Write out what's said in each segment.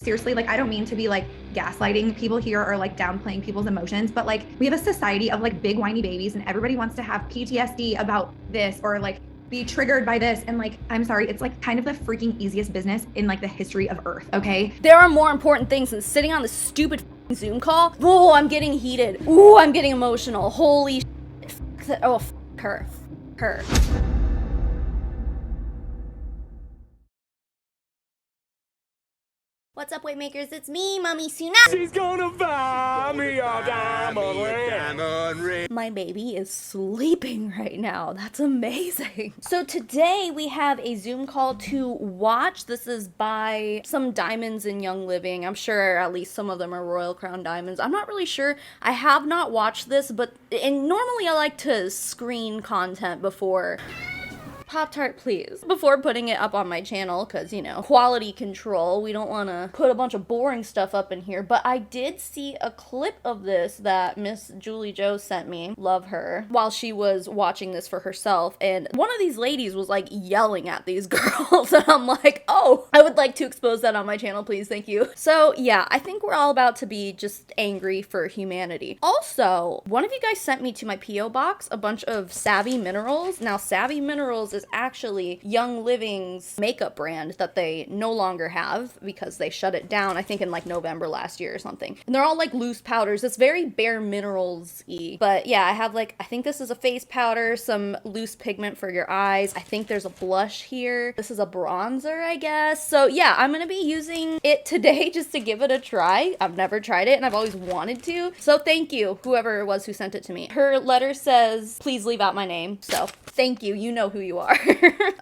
Seriously, like, I don't mean to be like gaslighting people here or like downplaying people's emotions, but like we have a society of like big whiny babies and everybody wants to have PTSD about this or like be triggered by this. And like, I'm sorry, it's like kind of the freaking easiest business in like the history of Earth, okay? There are more important things than sitting on this stupid Zoom call. Oh, I'm getting heated. Ooh, I'm getting emotional. Holy shit. Oh, her. Her. What's up, weight makers? It's me, Mommy Suna. She's gonna buy me a diamond ring. My baby is sleeping right now. That's amazing. So today we have a Zoom call to watch. This is by some diamonds in Young Living. I'm sure at least some of them are Royal Crown diamonds. I'm not really sure. I have not watched this, and normally I like to screen content before. Pop-Tart, please. Before putting it up on my channel, because, you know, quality control. We don't want to put a bunch of boring stuff up in here. But I did see a clip of this that Miss Julie Jo sent me. Love her. While she was watching this for herself. And one of these ladies was, like, yelling at these girls. And I'm like, oh, I would like to expose that on my channel, please. Thank you. So, yeah, I think we're all about to be just angry for humanity. Also, one of you guys sent me to my P.O. box a bunch of Savvy Minerals. Now, Savvy Minerals is actually Young Living's makeup brand that they no longer have because they shut it down, I think in like November last year or something. And they're all like loose powders. It's very Bare Minerals-y. But yeah, I have like, I think this is a face powder, some loose pigment for your eyes. I think there's a blush here. This is a bronzer, I guess. So yeah, I'm gonna be using it today just to give it a try. I've never tried it and I've always wanted to. So thank you, whoever it was who sent it to me. Her letter says, please leave out my name. So thank you, you know who you are.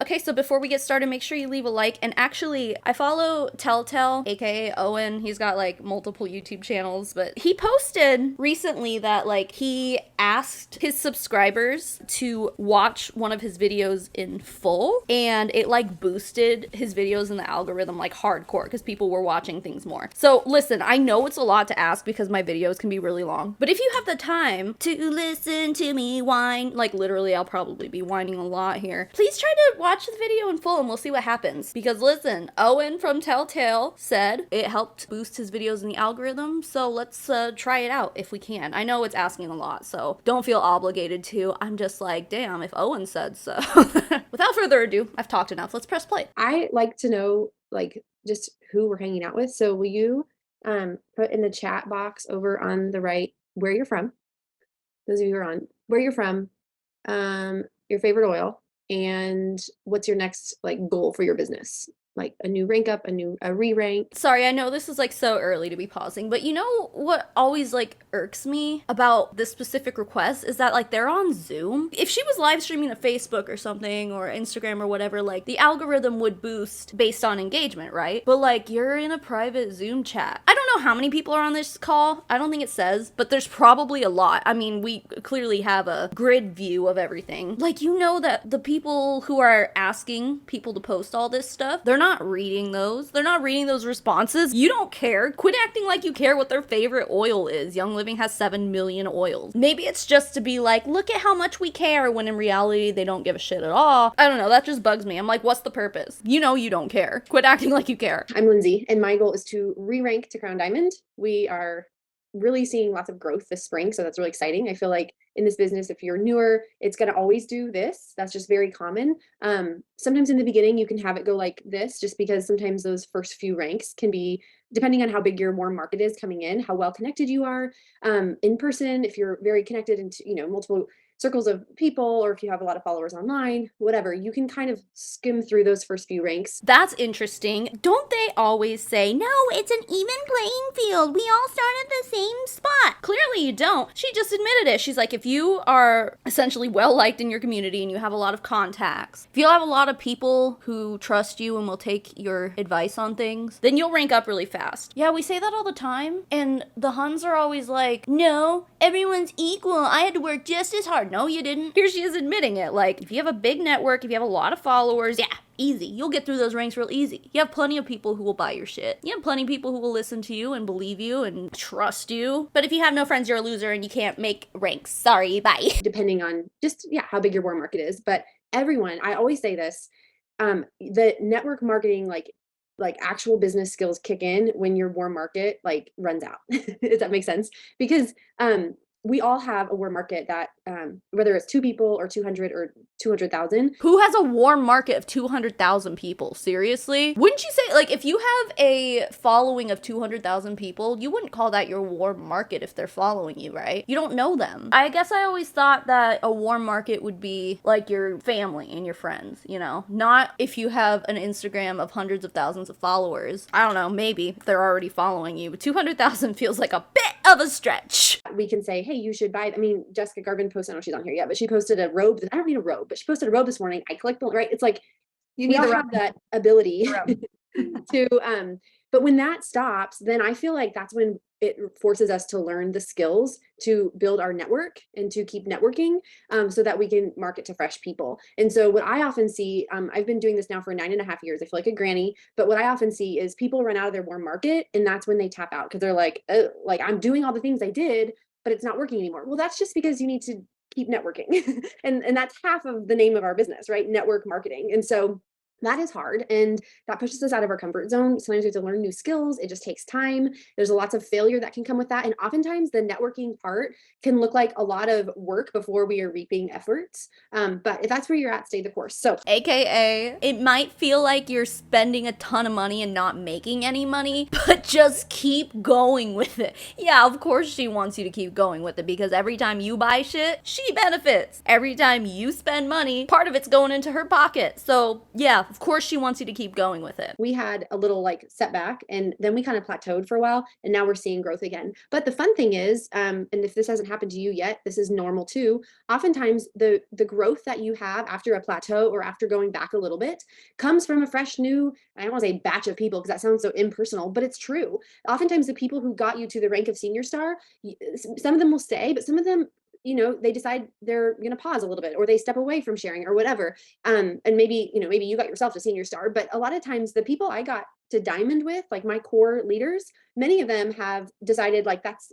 Okay, so before we get started, make sure you leave a like. And actually, I follow Telltale, aka Owen. He's got like multiple YouTube channels, but he posted recently that like he asked his subscribers to watch one of his videos in full, and it like boosted his videos in the algorithm like hardcore because people were watching things more. So listen, I know it's a lot to ask because my videos can be really long, but if you have the time to listen to me whine, like literally I'll probably be whining a lot here, please try to watch the video in full and we'll see what happens. Because listen, Owen from Telltale said it helped boost his videos in the algorithm, so let's try it out if we can. I know it's asking a lot, so don't feel obligated to. I'm just like, damn, if Owen said so. Without further ado, I've talked enough. Let's press play. I like to know like just who we're hanging out with. So will you put in the chat box over on the right where you're from? Those of you who are on, where you're from, your favorite oil, and what's your next like goal for your business? Like a new rank up, a re-rank. Sorry, I know this is like so early to be pausing, but you know what always like irks me about this specific request is that like they're on Zoom. If she was live streaming to Facebook or something or Instagram or whatever, like the algorithm would boost based on engagement, right? But like you're in a private Zoom chat. I don't know how many people are on this call. I don't think it says, but there's probably a lot. I mean, we clearly have a grid view of everything. Like, you know that the people who are asking people to post all this stuff, they're not reading those. They're not reading those responses. You don't care. Quit acting like you care what their favorite oil is. Young Living has 7 million oils. Maybe it's just to be like, look at how much we care, when in reality, they don't give a shit at all. I don't know. That just bugs me. I'm like, what's the purpose? You know you don't care. Quit acting like you care. I'm Lindsay, and my goal is to re-rank to Crown Diamond. We are really seeing lots of growth this spring, so that's really exciting. I feel like in this business, if you're newer, it's going to always do this. That's just very common. Sometimes in the beginning, you can have it go like this, just because sometimes those first few ranks can be, depending on how big your warm market is coming in, how well connected you are in person, if you're very connected into, you know, multiple circles of people, or if you have a lot of followers online, whatever, you can kind of skim through those first few ranks. That's interesting. Don't they always say, no, it's an even playing field. We all start at the same spot. Clearly you don't. She just admitted it. She's like, if you are essentially well-liked in your community and you have a lot of contacts, if you'll have a lot of people who trust you and will take your advice on things, then you'll rank up really fast. Yeah, we say that all the time. And the Huns are always like, no, everyone's equal. I had to work just as hard. No, you didn't. Here she is admitting it. Like, if you have a big network, if you have a lot of followers, yeah, easy. You'll get through those ranks real easy. You have plenty of people who will buy your shit. You have plenty of people who will listen to you and believe you and trust you. But if you have no friends, you're a loser and you can't make ranks. Sorry, bye. Depending on just, yeah, how big your warm market is. But everyone, I always say this, the network marketing, like like actual business skills kick in when your warm market like runs out. If that makes sense. Because we all have a warm market that whether it's 2 people or 200 or 200,000. Who has a warm market of 200,000 people? Seriously? Wouldn't you say, like, if you have a following of 200,000 people, you wouldn't call that your warm market if they're following you, right? You don't know them. I guess I always thought that a warm market would be like your family and your friends, you know? Not if you have an Instagram of hundreds of thousands of followers. I don't know, maybe if they're already following you, but 200,000 feels like a bit of a stretch. We can say, hey, you should buy it. I mean, Jessica Garvin posted, I don't know if she's on here yet, but she posted a robe. I don't need a robe, but she posted a robe this morning. I clicked the, right? It's like, You we need all the have that ability room. to, but when that stops, then I feel like that's when it forces us to learn the skills to build our network and to keep networking so that we can market to fresh people. And so what I often see, I've been doing this now for 9.5 years. I feel like a granny, but what I often see is people run out of their warm market, and that's when they tap out because they're like I'm doing all the things I did, but it's not working anymore. Well, that's just because you need to keep networking. and that's half of the name of our business, right? Network marketing. And so that is hard, and that pushes us out of our comfort zone. Sometimes we have to learn new skills. It just takes time. There's lots of failure that can come with that. And oftentimes the networking part can look like a lot of work before we are reaping efforts. But if that's where you're at, stay the course. So AKA, it might feel like you're spending a ton of money and not making any money, but just keep going with it. Yeah, of course she wants you to keep going with it because every time you buy shit, she benefits. Every time you spend money, part of it's going into her pocket. So yeah, of course she wants you to keep going with it. we had a little like setback, and then we kind of plateaued for a while, and now we're seeing growth again. But the fun thing is, and if this hasn't happened to you yet, this is normal too. Oftentimes the growth that you have after a plateau or after going back a little bit comes from a fresh new, I don't want to say batch of people because that sounds so impersonal, but it's true. Oftentimes the people who got you to the rank of senior star, some of them will stay, but some of them, they decide they're going to pause a little bit, or they step away from sharing or whatever. And maybe you got yourself to senior star, but a lot of times the people I got to diamond with, like my core leaders, many of them have decided like that's,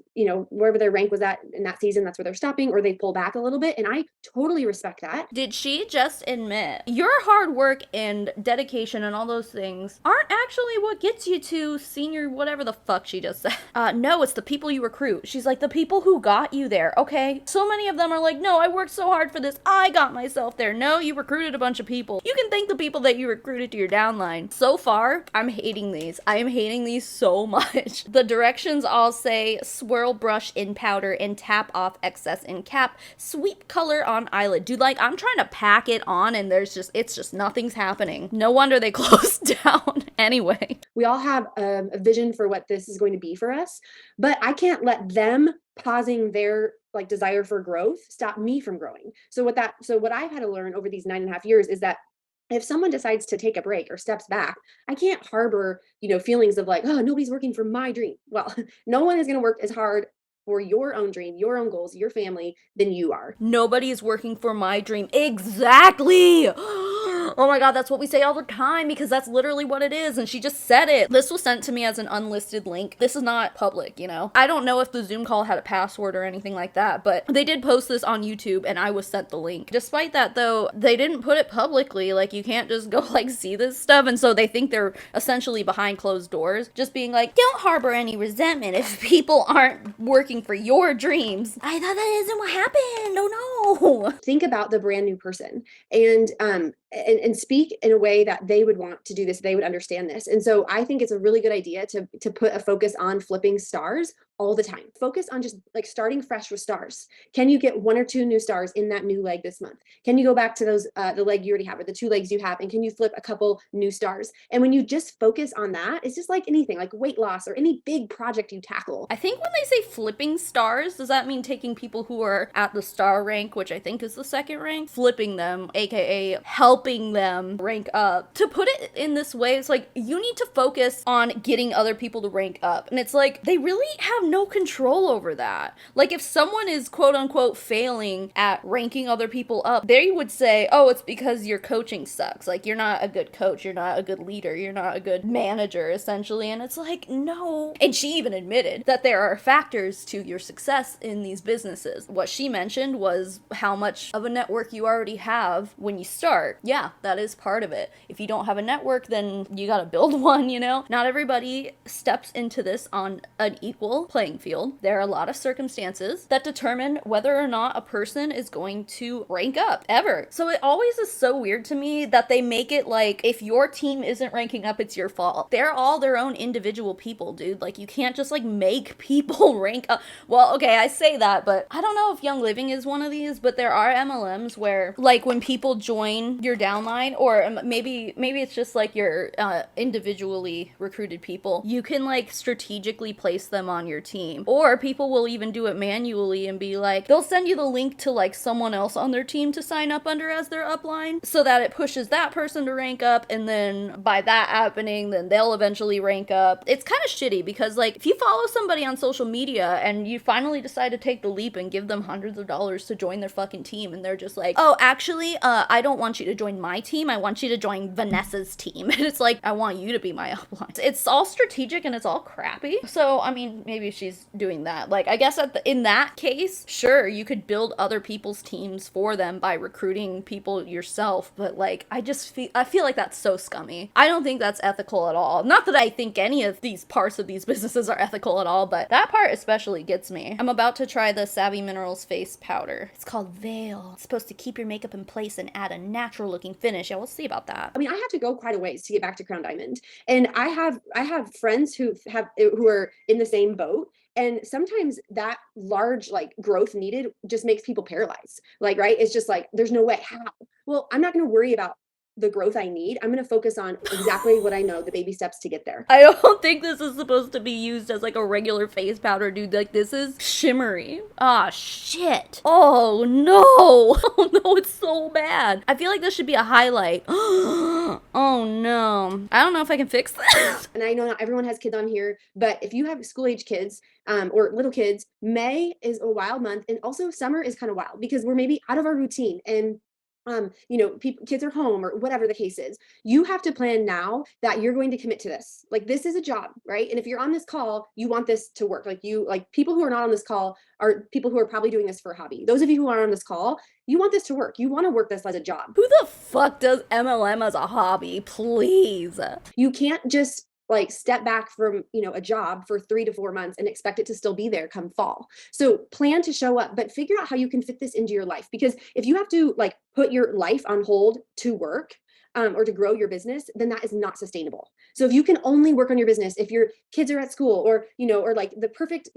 wherever their rank was at in that season, that's where they're stopping, or they pull back a little bit. And I totally respect that. Did she just admit your hard work and dedication and all those things aren't actually what gets you to senior whatever the fuck she just said? No, it's the people you recruit. She's like, the people who got you there, okay? So many of them are like, no, I worked so hard for this. I got myself there. No, you recruited a bunch of people. You can thank the people that you recruited to your downline. So far, I'm hating these. I am hating these so much. The directions all say swirl brush in powder and tap off excess in cap. Sweep color on eyelid. Dude, like I'm trying to pack it on and it's just nothing's happening. No wonder they closed down anyway. We all have a vision for what this is going to be for us, but I can't let them pausing their like desire for growth stop me from growing. So what I've had to learn over these 9.5 years is that if someone decides to take a break or steps back, I can't harbor, feelings of like, oh, nobody's working for my dream. Well, no one is going to work as hard for your own dream, your own goals, your family than you are. Nobody is working for my dream. Exactly. Oh my God, that's what we say all the time because that's literally what it is. And she just said it. This was sent to me as an unlisted link. This is not public, I don't know if the Zoom call had a password or anything like that, but they did post this on YouTube and I was sent the link. Despite that though, they didn't put it publicly. Like you can't just go like see this stuff. And so they think they're essentially behind closed doors, just being like, don't harbor any resentment if people aren't working for your dreams. I thought that isn't what happened. Oh no. Think about the brand new person and speak in a way that they would want to do this. They would understand this. And so I think it's a really good idea to put a focus on flipping stars all the time. Focus on just like starting fresh with stars. Can you get 1 or 2 new stars in that new leg this month? Can you go back to those, the leg you already have or the 2 legs you have, and can you flip a couple new stars? And when you just focus on that, it's just like anything, like weight loss or any big project you tackle. I think when they say flipping stars, does that mean taking people who are at the star rank, which I think is the 2nd rank, flipping them, aka helping them rank up? To put it in this way, it's like you need to focus on getting other people to rank up. And it's like they really have no control over that. Like, if someone is quote unquote failing at ranking other people up, they would say, oh, it's because your coaching sucks. Like, you're not a good coach, you're not a good leader, you're not a good manager, essentially. And it's like, no. And she even admitted that there are factors to your success in these businesses. What she mentioned was how much of a network you already have when you start. Yeah, that is part of it. If you don't have a network, then you gotta build one, you know? Not everybody steps into this on an equal playing field. There are a lot of circumstances that determine whether or not a person is going to rank up, ever. So it always is so weird to me that they make it like, if your team isn't ranking up, it's your fault. They're all their own individual people, dude. Like, you can't just like make people rank up. Well, okay, I say that, but I don't know if Young Living is one of these, but there are MLMs where, like, when people join your downline, or maybe it's just like your individually recruited people, you can like strategically place them on your team. Or people will even do it manually and be like, they'll send you the link to like someone else on their team to sign up under as their upline, so that it pushes that person to rank up, and then by that happening, then they'll eventually rank up. It's kind of shitty because, like, if you follow somebody on social media and you finally decide to take the leap and give them hundreds of dollars to join their fucking team, and they're just like, oh, actually, I don't want you to join my team, I want you to join Vanessa's team. And it's like, I want you to be my upline. It's all strategic and it's all crappy. So, I mean, maybe she's doing that. Like, I guess in that case, sure, you could build other people's teams for them by recruiting people yourself, but like, I feel like that's so scummy. I don't think that's ethical at all. Not that I think any of these parts of these businesses are ethical at all, but that part especially gets me. I'm about to try the Savvy Minerals face powder. It's called Veil. It's supposed to keep your makeup in place and add a natural looking finish. Yeah, we'll see about that. I mean, I have to go quite a ways to get back to Crown Diamond. And I have friends who are in the same boat. And sometimes that large like growth needed just makes people paralyzed. Like, right? It's just like, there's no way. How? Well, I'm not going to worry about the growth I need. I'm going to focus on exactly what I know, the baby steps to get there. I don't think this is supposed to be used as like a regular face powder, dude. Like, this is shimmery. Ah, shit. Oh no. Oh no, it's so bad. I feel like this should be a highlight. Oh no. I don't know if I can fix this. And I know not everyone has kids on here, but if you have school age kids, or little kids, May is a wild month. And also summer is kind of wild because we're maybe out of our routine, and kids are home or whatever the case is. You have to plan now that you're going to commit to this. Like, this is a job, right? And if you're on this call, you want this to work. Like, people who are not on this call are people who are probably doing this for a hobby. Those of you who are on this call, you want this to work. You want to work this as a job. Who the fuck does MLM as a hobby? Please. You can't just like step back from, a job for 3 to 4 months and expect it to still be there come fall. So plan to show up, but figure out how you can fit this into your life. Because if you have to like put your life on hold to work, or to grow your business, then that is not sustainable. So if you can only work on your business if your kids are at school, or like the perfect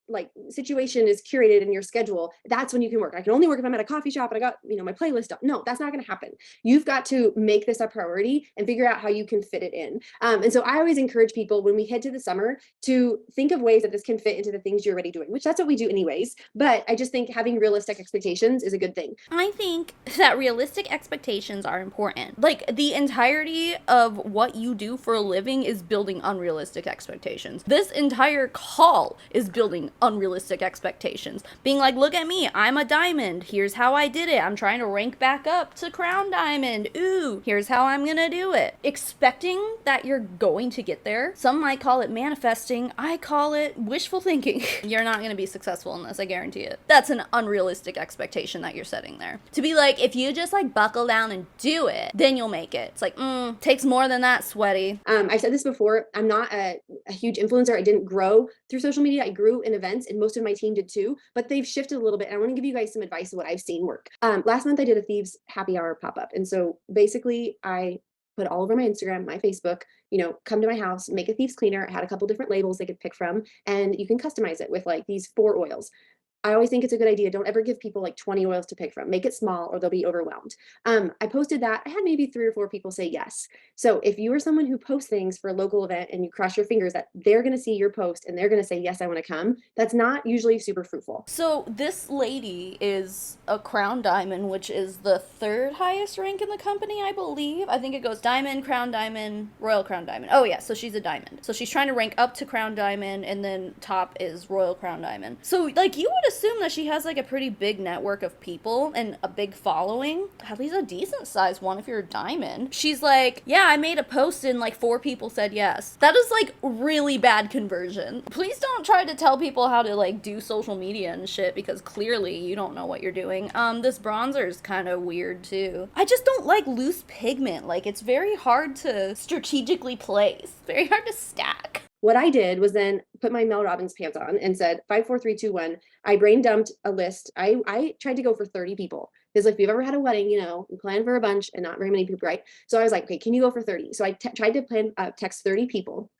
like situation is curated in your schedule, that's when you can work. I can only work if I'm at a coffee shop and I got my playlist up. No, that's not going to happen. You've got to make this a priority and figure out how you can fit it in. And so I always encourage people when we head to the summer to think of ways that this can fit into the things you're already doing, which that's what we do anyways. But I just think having realistic expectations is a good thing. I think that realistic expectations are important. Like, the entirety of what you do for a living is building unrealistic expectations. This entire call is building unrealistic expectations. Being like, look at me, I'm a diamond. Here's how I did it. I'm trying to rank back up to Crown Diamond. Ooh, here's how I'm gonna do it. Expecting that you're going to get there. Some might call it manifesting. I call it wishful thinking. You're not gonna be successful in this, I guarantee it. That's an unrealistic expectation that you're setting there. To be like, if you just like buckle down and do it, then you'll make it. It's like, takes more than that, sweaty. I've said this before. I'm not a huge influencer. I didn't grow through social media. I grew in events, and most of my team did too, but they've shifted a little bit. And I want to give you guys some advice of what I've seen work. Last month I did a Thieves Happy Hour pop-up. And so basically I put all over my Instagram, my Facebook, come to my house, make a Thieves Cleaner. I had a couple different labels they could pick from, and you can customize it with like these 4 oils. I always think it's a good idea. Don't ever give people like 20 oils to pick from. Make it small or they'll be overwhelmed. I posted that. I had maybe 3 or 4 people say yes. So if you are someone who posts things for a local event and you cross your fingers that they're going to see your post and they're going to say, yes, I want to come, that's not usually super fruitful. So this lady is a crown diamond, which is the 3rd highest rank in the company, I believe. I think it goes diamond, crown diamond, royal crown diamond. Oh yeah, so she's a diamond. So she's trying to rank up to crown diamond, and then top is royal crown diamond. So like you would assume that she has like a pretty big network of people and a big following, at least a decent sized one if you're a diamond. She's like, yeah, I made a post and like 4 people said yes. That is like really bad conversion. Please don't try to tell people how to like do social media and shit, because clearly you don't know what you're doing. This bronzer is kind of weird too. I just don't like loose pigment. Like it's very hard to strategically place, very hard to stack. What I did was then put my Mel Robbins pants on and said 5, 4, 3, 2, 1. I brain dumped a list. I tried to go for 30 people, because if you've ever had a wedding, you know, you plan for a bunch and not very many people, right? So I was like, okay, can you go for 30? So I tried to text 30 people.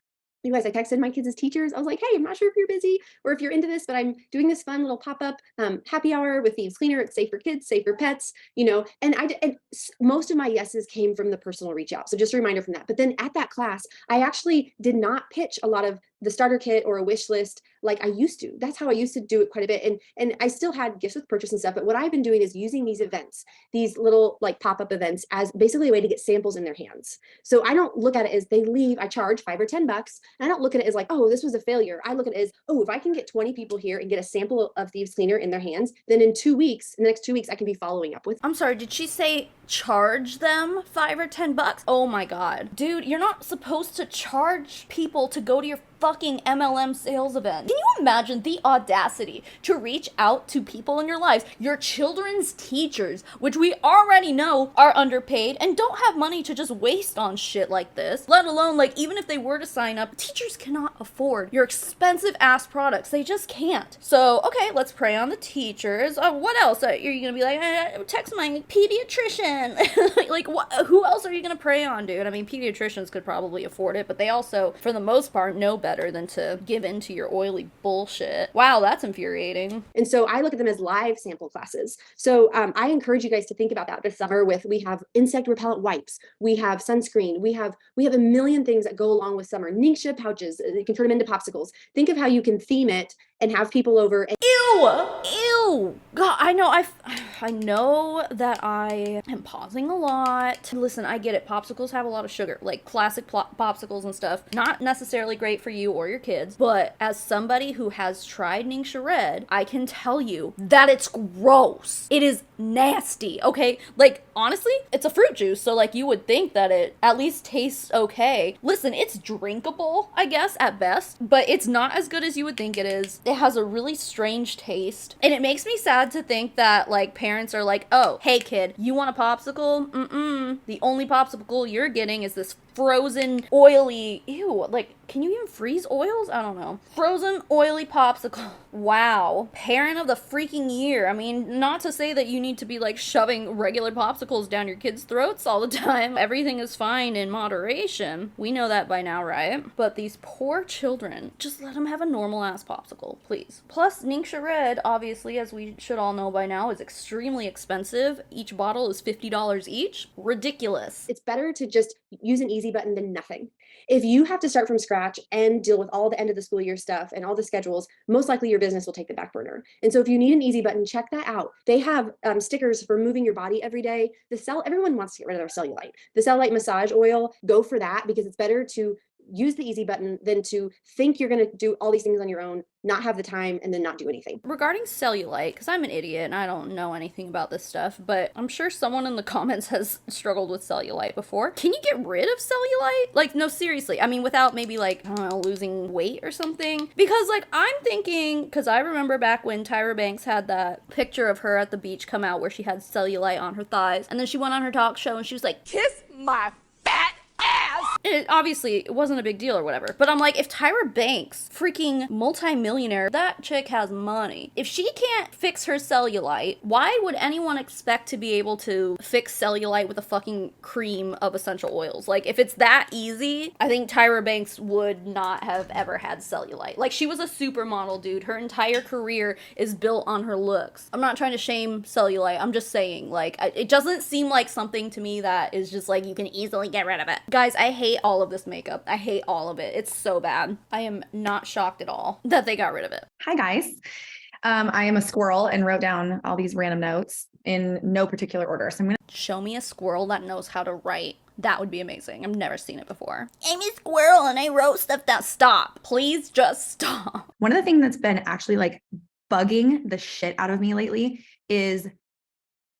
You guys, I texted my kids' teachers. I was like, hey, I'm not sure if you're busy or if you're into this, but I'm doing this fun little pop-up happy hour with Thieves Cleaner. It's safe for kids, safe for pets, you know, and most of my yeses came from the personal reach out. So just a reminder from that. But then at that class, I actually did not pitch a lot of the starter kit or a wish list like I used to. That's how I used to do it quite a bit. And I still had gifts with purchase and stuff, but what I've been doing is using these events, these little like pop-up events, as basically a way to get samples in their hands. So I don't look at it as they leave, I charge $5 or $10. And I don't look at it as like, oh, this was a failure. I look at it as, oh, if I can get 20 people here and get a sample of Thieves Cleaner in their hands, then in the next 2 weeks, I can be following up with. I'm sorry, did she say charge them $5 or $10? Oh my god. Dude, you're not supposed to charge people to go to your fucking MLM sales event. Can you imagine the audacity to reach out to people in your lives, your children's teachers, which we already know are underpaid and don't have money to just waste on shit like this, let alone like even if they were to sign up, teachers cannot afford your expensive ass products. They just can't. So, okay, let's prey on the teachers. What else? Are you gonna be like, text my pediatrician? Like, what? Who else are you gonna prey on, dude? I mean, pediatricians could probably afford it, but they also, for the most part, know better than to give in to your oily bullshit. Wow, that's infuriating. And so I look at them as live sample classes. So I encourage you guys to think about that this summer. We have insect repellent wipes, we have sunscreen, we have a million things that go along with summer. Ningxia pouches, you can turn them into popsicles. Think of how you can theme it and have people over. And Ew! God, I know that I am pausing a lot. Listen, I get it. Popsicles have a lot of sugar, like classic popsicles and stuff. Not necessarily great for you or your kids, but as somebody who has tried Ningxia Red, I can tell you that it's gross. It is nasty, okay? Like, honestly, it's a fruit juice, so like you would think that it at least tastes okay. Listen, it's drinkable, I guess, at best, but it's not as good as you would think it is. It has a really strange taste, and it makes me sad to think that like parents are like, oh, hey kid, you want a popsicle? The only popsicle you're getting is this frozen, oily, ew, like, can you even freeze oils? I don't know. Frozen, oily popsicle. Wow. Parent of the freaking year. I mean, not to say that you need to be like shoving regular popsicles down your kids' throats all the time. Everything is fine in moderation. We know that by now, right? But these poor children, just let them have a normal ass popsicle, please. Plus, Ningxia Red, obviously, as we should all know by now, is extremely expensive. Each bottle is $50 each. Ridiculous. it's better to just use an easy button than nothing. If you have to start from scratch and deal with all the end of the school year stuff and all the schedules, most likely your business will take the back burner. And so if you need an easy button, check that out. They have stickers for moving your body every day. Everyone wants to get rid of their cellulite. The cellulite massage oil, go for that, because it's better to use the easy button than to think you're going to do all these things on your own, not have the time, and then not do anything. Regarding cellulite, because I'm an idiot and I don't know anything about this stuff, but I'm sure someone in the comments has struggled with cellulite before. Can you get rid of cellulite? Like, no, seriously. I mean, without maybe like, I don't know, losing weight or something. Because like, I'm thinking, because I remember back when Tyra Banks had that picture of her at the beach come out where she had cellulite on her thighs, and then she went on her talk show and she was like, Kiss my fat ass. Obviously, it wasn't a big deal or whatever. But I'm like, if Tyra Banks, freaking multi-millionaire, that chick has money. If she can't fix her cellulite, why would anyone expect to be able to fix cellulite with a fucking cream of essential oils? Like, if it's that easy, I think Tyra Banks would not have ever had cellulite. Like, she was a supermodel, dude. Her entire career is built on her looks. I'm not trying to shame cellulite. I'm just saying, like, it doesn't seem like something to me that is just like, you can easily get rid of it. Guys, I hate all of this makeup. I hate all of it. It's so bad. I am not shocked at all that they got rid of it. Hi, guys. I am a squirrel and wrote down all these random notes in no particular order. So I'm going to show me a squirrel that knows how to write. That would be amazing. I've never seen it before. I'm a squirrel and I wrote stuff down. Stop. Please just stop. One of the things that's been actually like bugging the shit out of me lately is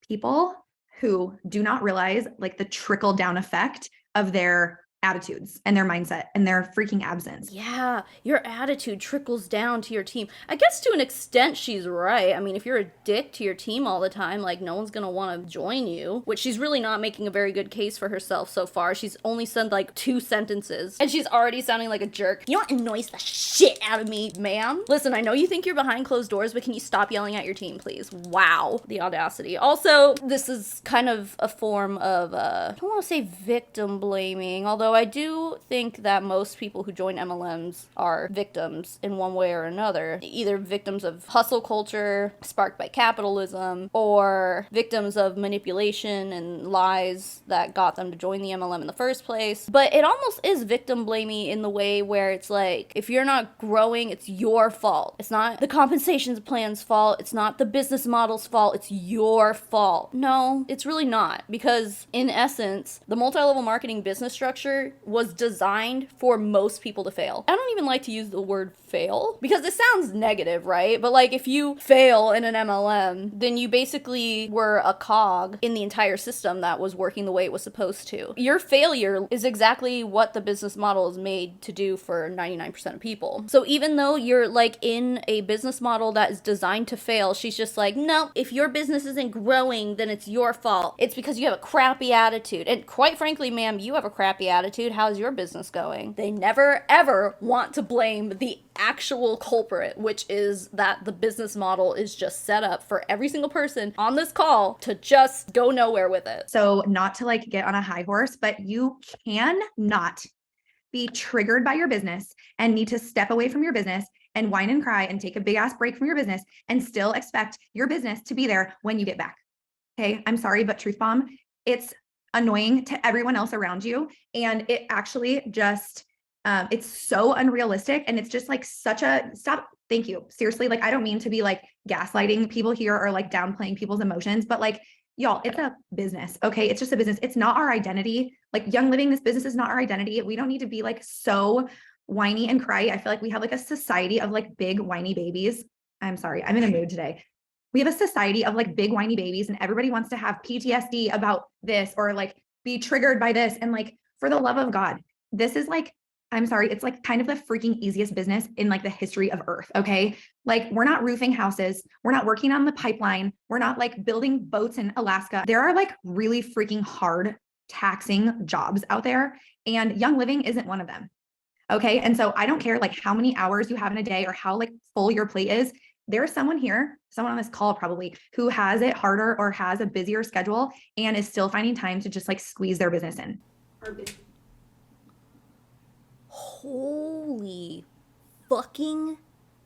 people who do not realize like the trickle-down effect of their attitudes and their mindset and their freaking absence. Yeah, your attitude trickles down to your team. I guess to an extent she's right. I mean, if you're a dick to your team all the time, like no one's gonna want to join you, which she's really not making a very good case for herself so far. She's only said like 2 sentences and she's already sounding like a jerk. You know what annoys the shit out of me, ma'am? Listen, I know you think you're behind closed doors, but can you stop yelling at your team, please? Wow, the audacity. Also, this is kind of a form of, I don't want to say victim blaming, although I do think that most people who join MLMs are victims in one way or another. Either victims of hustle culture sparked by capitalism, or victims of manipulation and lies that got them to join the MLM in the first place. But it almost is victim blaming in the way where it's like, if you're not growing, it's your fault. It's not the compensation plan's fault. It's not the business model's fault. It's your fault. No, it's really not. Because in essence, the multi-level marketing business structure was designed for most people to fail. I don't even like to use the word fail because it sounds negative, right? But like if you fail in an MLM, then you basically were a cog in the entire system that was working the way it was supposed to. Your failure is exactly what the business model is made to do for 99% of people. So even though you're like in a business model that is designed to fail, she's just like, no, if your business isn't growing, then it's your fault. It's because you have a crappy attitude. And quite frankly, ma'am, you have a crappy attitude. How's your business going? They never ever want to blame the actual culprit, which is that the business model is just set up for every single person on this call to just go nowhere with it. So not to like get on a high horse, but you cannot be triggered by your business and need to step away from your business and whine and cry and take a big ass break from your business and still expect your business to be there when you get back. Okay. I'm sorry, but truth bomb, it's annoying to everyone else around you. And it actually just, it's so unrealistic. And it's just like such a stop. Thank you. Seriously. Like, I don't mean to be like gaslighting people here or like downplaying people's emotions, but like, y'all, it's a business. Okay. It's just a business. It's not our identity. Like Young Living, this business is not our identity. We don't need to be like so whiny and cry. I feel like we have like a society of like big whiny babies. I'm sorry. I'm in a mood today. We have a society of like big whiny babies and everybody wants to have PTSD about this or like be triggered by this. And like, for the love of God, this is like, I'm sorry, it's like kind of the freaking easiest business in like the history of Earth. Okay. Like we're not roofing houses. We're not working on the pipeline. We're not like building boats in Alaska. There are like really freaking hard taxing jobs out there and Young Living isn't one of them. Okay. And so I don't care like how many hours you have in a day or how like full your plate is. There's someone here, someone on this call probably, who has it harder or has a busier schedule and is still finding time to just like squeeze their business in. Holy fucking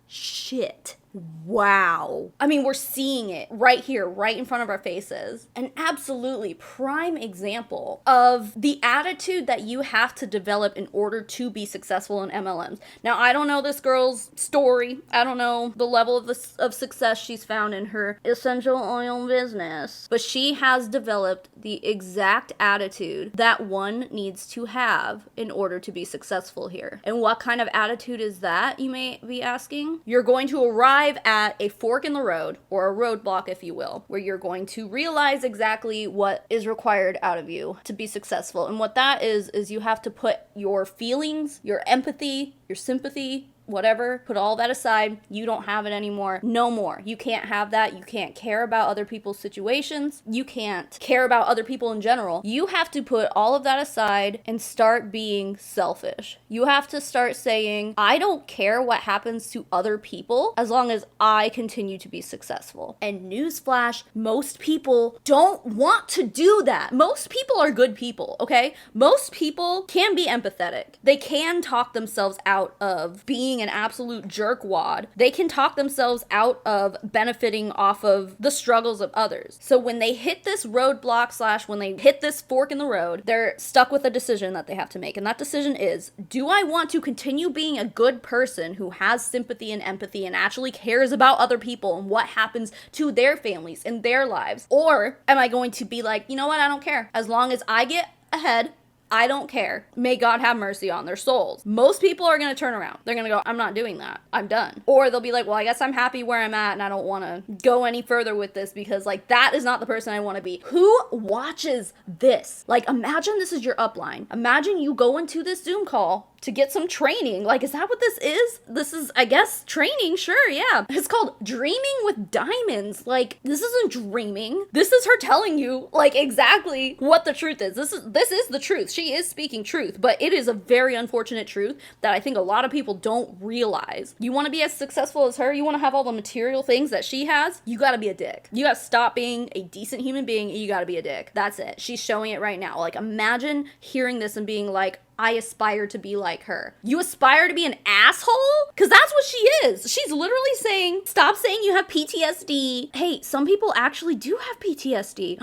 shit. Wow. I mean, we're seeing it right here, right in front of our faces. An absolutely prime example of the attitude that you have to develop in order to be successful in MLMs. Now, I don't know this girl's story. I don't know the level of success she's found in her essential oil business, but she has developed the exact attitude that one needs to have in order to be successful here. And what kind of attitude is that, you may be asking? You're going to arrive at a fork in the road, or a roadblock, if you will, where you're going to realize exactly what is required out of you to be successful. And what that is you have to put your feelings, your empathy, your sympathy, whatever, put all that aside. You don't have it anymore. No more. You can't have that. You can't care about other people's situations. You can't care about other people in general. You have to put all of that aside and start being selfish. You have to start saying, I don't care what happens to other people as long as I continue to be successful. And newsflash, most people don't want to do that. Most people are good people, okay? Most people can be empathetic. They can talk themselves out of being an absolute jerkwad. They can talk themselves out of benefiting off of the struggles of others. So when they hit this roadblock / when they hit this fork in the road, they're stuck with a decision that they have to make. And that decision is, do I want to continue being a good person who has sympathy and empathy and actually cares about other people and what happens to their families and their lives? Or am I going to be like, you know what, I don't care. As long as I get ahead, I don't care. May God have mercy on their souls. Most people are going to turn around. They're going to go, I'm not doing that. I'm done. Or they'll be like, well, I guess I'm happy where I'm at and I don't want to go any further with this because like that is not the person I want to be. Who watches this? Like imagine this is your upline. Imagine you go into this Zoom call to get some training. Like, is that what this is? This is, I guess, training. Sure, yeah. It's called Dreaming with Diamonds. Like, this isn't dreaming. This is her telling you, like, exactly what the truth is. This is the truth. She is speaking truth, but it is a very unfortunate truth that I think a lot of people don't realize. You want to be as successful as her? You want to have all the material things that she has? You got to be a dick. You got to stop being a decent human being and you got to be a dick. That's it. She's showing it right now. Like, imagine hearing this and being like, I aspire to be like her. You aspire to be an asshole? Because that's what she is. She's literally saying, stop saying you have PTSD. Hey, some people actually do have PTSD.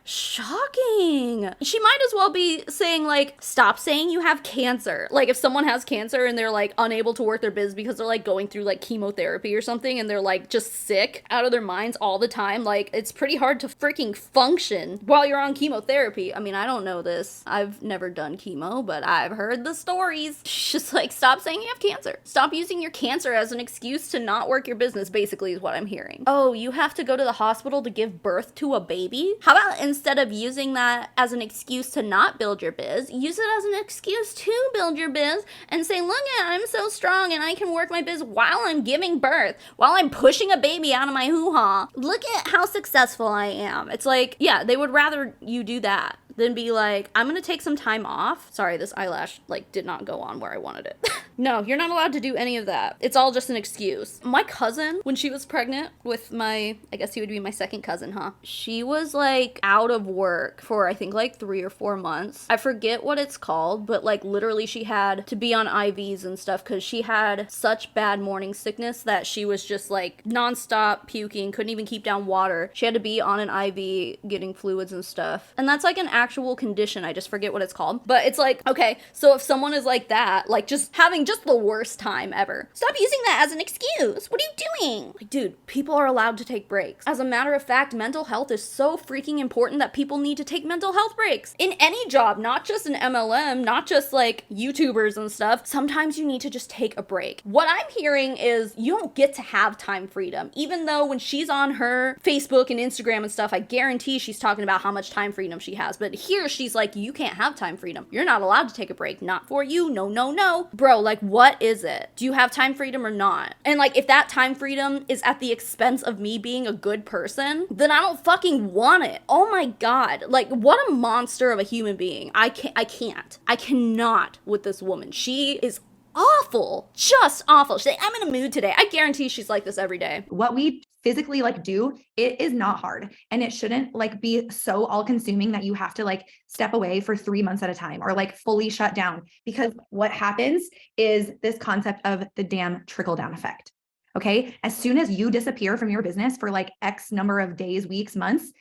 Shocking. She might as well be saying like, stop saying you have cancer. Like if someone has cancer and they're like unable to work their biz because they're like going through like chemotherapy or something and they're like just sick out of their minds all the time. Like it's pretty hard to freaking function while you're on chemotherapy. I mean, I don't know this. I've never done chemo, but I've heard the stories. Just like, stop saying you have cancer. Stop using your cancer as an excuse to not work your business, basically, is what I'm hearing. Oh, you have to go to the hospital to give birth to a baby? How about instead of using that as an excuse to not build your biz, use it as an excuse to build your biz and say, look at, I'm so strong and I can work my biz while I'm giving birth, while I'm pushing a baby out of my hoo-ha. Look at how successful I am. It's like, yeah, they would rather you do that than be like, I'm gonna take some time off. Sorry, this eyelash like did not go on where I wanted it. No, you're not allowed to do any of that. It's all just an excuse. My cousin, when she was pregnant with my, I guess he would be my second cousin, huh? She was like out of work for I think like 3 or 4 months. I forget what it's called, but like literally she had to be on IVs and stuff because she had such bad morning sickness that she was just like nonstop puking, couldn't even keep down water. She had to be on an IV getting fluids and stuff. And that's like an actual condition. I just forget what it's called. But it's like, okay, so if someone is like that, like just having just the worst time ever, stop using that as an excuse. What are you doing? Like, dude, people are allowed to take breaks. As a matter of fact, mental health is so freaking important that people need to take mental health breaks. In any job, not just an MLM, not just like YouTubers and stuff. Sometimes you need to just take a break. What I'm hearing is you don't get to have time freedom. Even though when she's on her Facebook and Instagram and stuff, I guarantee she's talking about how much time freedom she has. But here she's like, you can't have time freedom. You're not allowed to take a break. Not for you. No, no, no. Bro, like what is it? Do you have time freedom or not? And like if that time freedom is at the expense of me being a good person, then I don't fucking want it. Oh my God. Like what a monster of a human being. I cannot with this woman. She is awful. Just awful. She's like, I'm in a mood today. I guarantee she's like this every day. What we physically like do, it is not hard. And it shouldn't like be so all consuming that you have to like step away for 3 months at a time or like fully shut down. Because what happens is this concept of the damn trickle-down effect. Okay. As soon as you disappear from your business for like X number of days, weeks, months,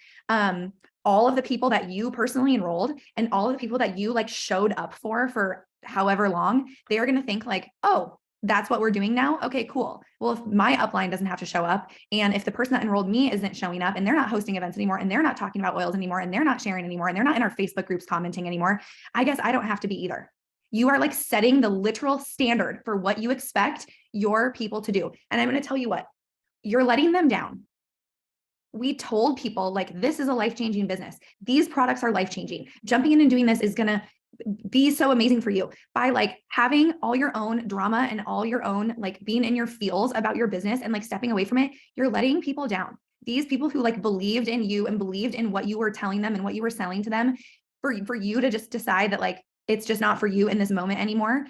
all of the people that you personally enrolled and all of the people that you like showed up for however long, they are going to think like, oh, that's what we're doing now. Okay, cool. Well, if my upline doesn't have to show up, and if the person that enrolled me isn't showing up and they're not hosting events anymore, and they're not talking about oils anymore, and they're not sharing anymore, and they're not in our Facebook groups commenting anymore, I guess I don't have to be either. You are like setting the literal standard for what you expect your people to do. And I'm going to tell you what, you're letting them down. We told people like, this is a life-changing business. These products are life-changing. Jumping in and doing this is going to be so amazing for you by like having all your own drama and all your own like being in your feels about your business and like stepping away from it. You're letting people down. These people who like believed in you and believed in what you were telling them and what you were selling to them, for you to just decide that like it's just not for you in this moment anymore.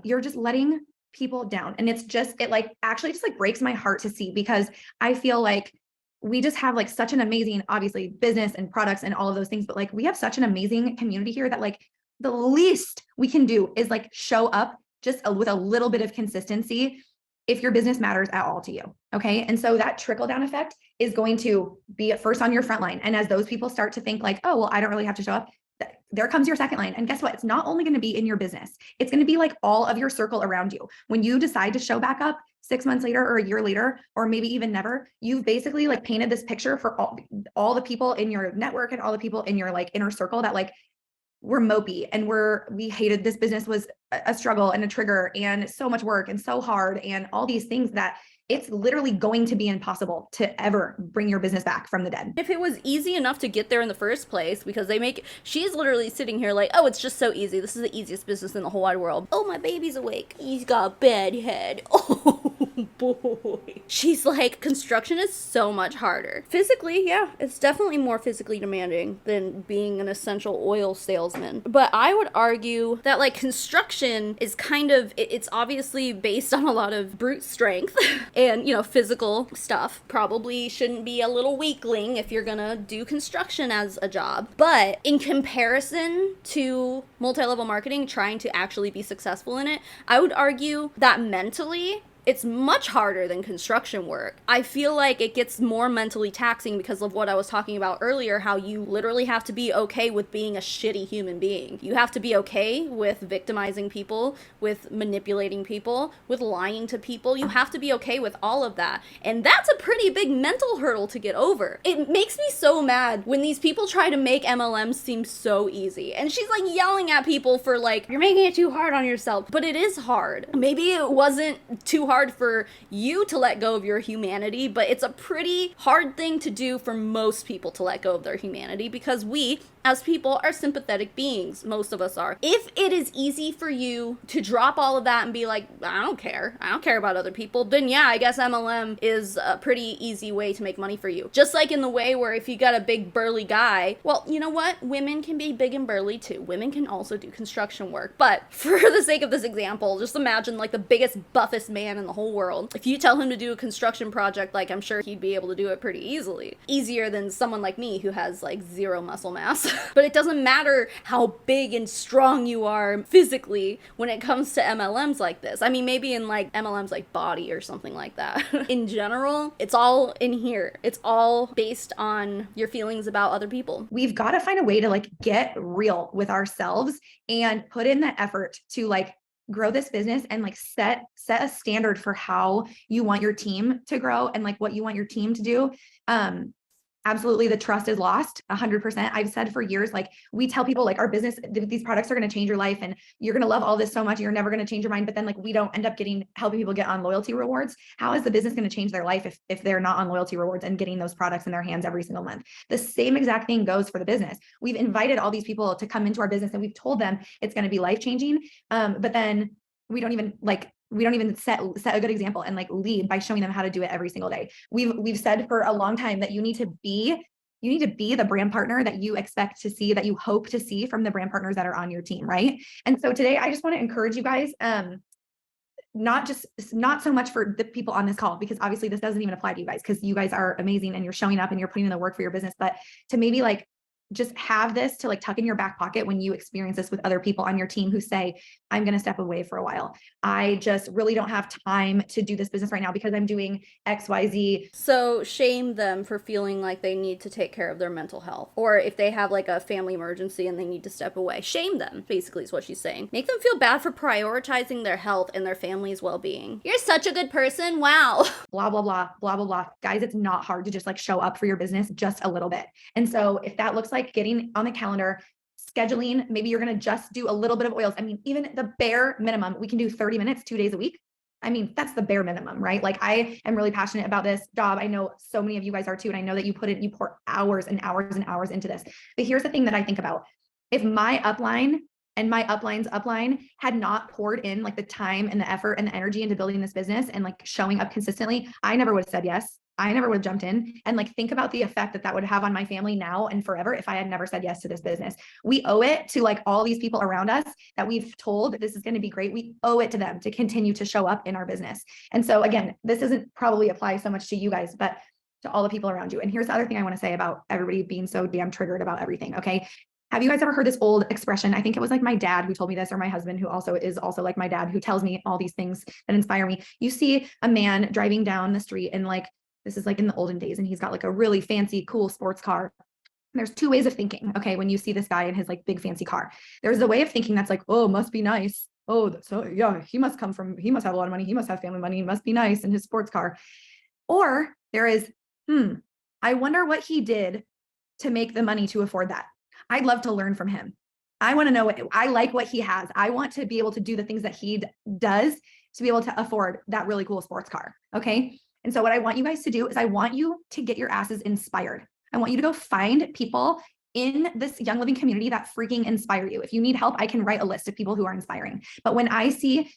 You're just letting people down. And it like actually just like breaks my heart to see, because I feel like we just have like such an amazing, obviously, business and products and all of those things, but like we have such an amazing community here that like the least we can do is like show up just with a little bit of consistency if your business matters at all to you. Okay. And so that trickle down effect is going to be at first on your front line. And as those people start to think like, oh, well, I don't really have to show up, there comes your second line. And guess what? It's not only going to be in your business. It's going to be like all of your circle around you. When you decide to show back up 6 months later or a year later, or maybe even never, you've basically like painted this picture for all the people in your network and all the people in your like inner circle that like we're mopey and we hated this business, was a struggle and a trigger and so much work and so hard and all these things that it's literally going to be impossible to ever bring your business back from the dead. If it was easy enough to get there in the first place, because she's literally sitting here like, oh, it's just so easy. This is the easiest business in the whole wide world. Oh, my baby's awake. He's got a bad head. Oh, boy. She's like, construction is so much harder. Physically, yeah, it's definitely more physically demanding than being an essential oil salesman. But I would argue that like construction is kind of, it's obviously based on a lot of brute strength. And, you know, physical stuff. Probably shouldn't be a little weakling if you're gonna do construction as a job. But in comparison to multi-level marketing, trying to actually be successful in it, I would argue that mentally, it's much harder than construction work. I feel like it gets more mentally taxing because of what I was talking about earlier, how you literally have to be okay with being a shitty human being. You have to be okay with victimizing people, with manipulating people, with lying to people. You have to be okay with all of that. And that's a pretty big mental hurdle to get over. It makes me so mad when these people try to make MLMs seem so easy. And she's like yelling at people for like, you're making it too hard on yourself. But it is hard. Maybe it wasn't too hard for you to let go of your humanity, but it's a pretty hard thing to do for most people to let go of their humanity, because we as people are sympathetic beings. Most of us are. If it is easy for you to drop all of that and be like, I don't care about other people, then yeah, I guess MLM is a pretty easy way to make money for you. Just like in the way where if you got a big burly guy, well, you know what? Women can be big and burly too. Women can also do construction work. But for the sake of this example, just imagine like the biggest, buffest man in the whole world. If you tell him to do a construction project, like I'm sure he'd be able to do it pretty easily. Easier than someone like me who has like zero muscle mass. But it doesn't matter how big and strong you are physically when it comes to MLMs like this. I mean, maybe in like MLMs like body or something like that. In general, it's all in here. It's all based on your feelings about other people. We've got to find a way to like get real with ourselves and put in the effort to like grow this business and like set a standard for how you want your team to grow and like what you want your team to do. Absolutely, the trust is lost 100%. I've said for years, like we tell people like our business, these products are going to change your life and you're going to love all this so much. And you're never going to change your mind. But then like we don't end up helping people get on loyalty rewards. How is the business going to change their life if they're not on loyalty rewards and getting those products in their hands every single month? The same exact thing goes for the business. We've invited all these people to come into our business and we've told them it's going to be life changing. But then we don't even set a good example and like lead by showing them how to do it every single day. We've said for a long time that you need to be the brand partner that you expect to see, that you hope to see from the brand partners that are on your team, right? And so today I just want to encourage you guys, not so much for the people on this call, because obviously this doesn't even apply to you guys because you guys are amazing and you're showing up and you're putting in the work for your business, but to maybe like just have this to like tuck in your back pocket when you experience this with other people on your team who say, I'm going to step away for a while. I just really don't have time to do this business right now because I'm doing XYZ. So shame them for feeling like they need to take care of their mental health. Or if they have like a family emergency and they need to step away, shame them, basically is what she's saying. Make them feel bad for prioritizing their health and their family's well-being. You're such a good person. Wow. Blah, blah, blah, blah, blah, blah. Guys, it's not hard to just like show up for your business just a little bit. And so if that looks like getting on the calendar, scheduling, maybe you're going to just do a little bit of oils. I mean, even the bare minimum, we can do 30 minutes, 2 days a week. I mean, that's the bare minimum, right? Like I am really passionate about this job. I know so many of you guys are too. And I know that you pour hours and hours and hours into this. But here's the thing that I think about. If my upline and my upline had not poured in like the time and the effort and the energy into building this business and like showing up consistently, I never would have said yes. I never would have jumped in. And like, think about the effect that would have on my family now and forever if I had never said yes to this business. We owe it to like all these people around us that we've told this is going to be great. We owe it to them to continue to show up in our business. And so again, this doesn't probably apply so much to you guys, but to all the people around you. And here's the other thing I want to say about everybody being so damn triggered about everything. Okay. Have you guys ever heard this old expression? I think it was like my dad who told me this, or my husband, who also is also like my dad, who tells me all these things that inspire me. You see a man driving down the street and like, this is like in the olden days, and he's got like a really fancy, cool sports car. There's two ways of thinking. Okay. When you see this guy in his like big fancy car, there's a way of thinking that's like, oh, must be nice. Oh, so yeah, he must have a lot of money. He must have family money. He must be nice in his sports car. Or there is, I wonder what he did to make the money to afford that. I'd love to learn from him. I want to know I like what he has. I want to be able to do the things that he does to be able to afford that really cool sports car. Okay. And so what I want you guys to do is I want you to get your asses inspired. I want you to go find people in this Young Living community that freaking inspire you. If you need help, I can write a list of people who are inspiring. But when I see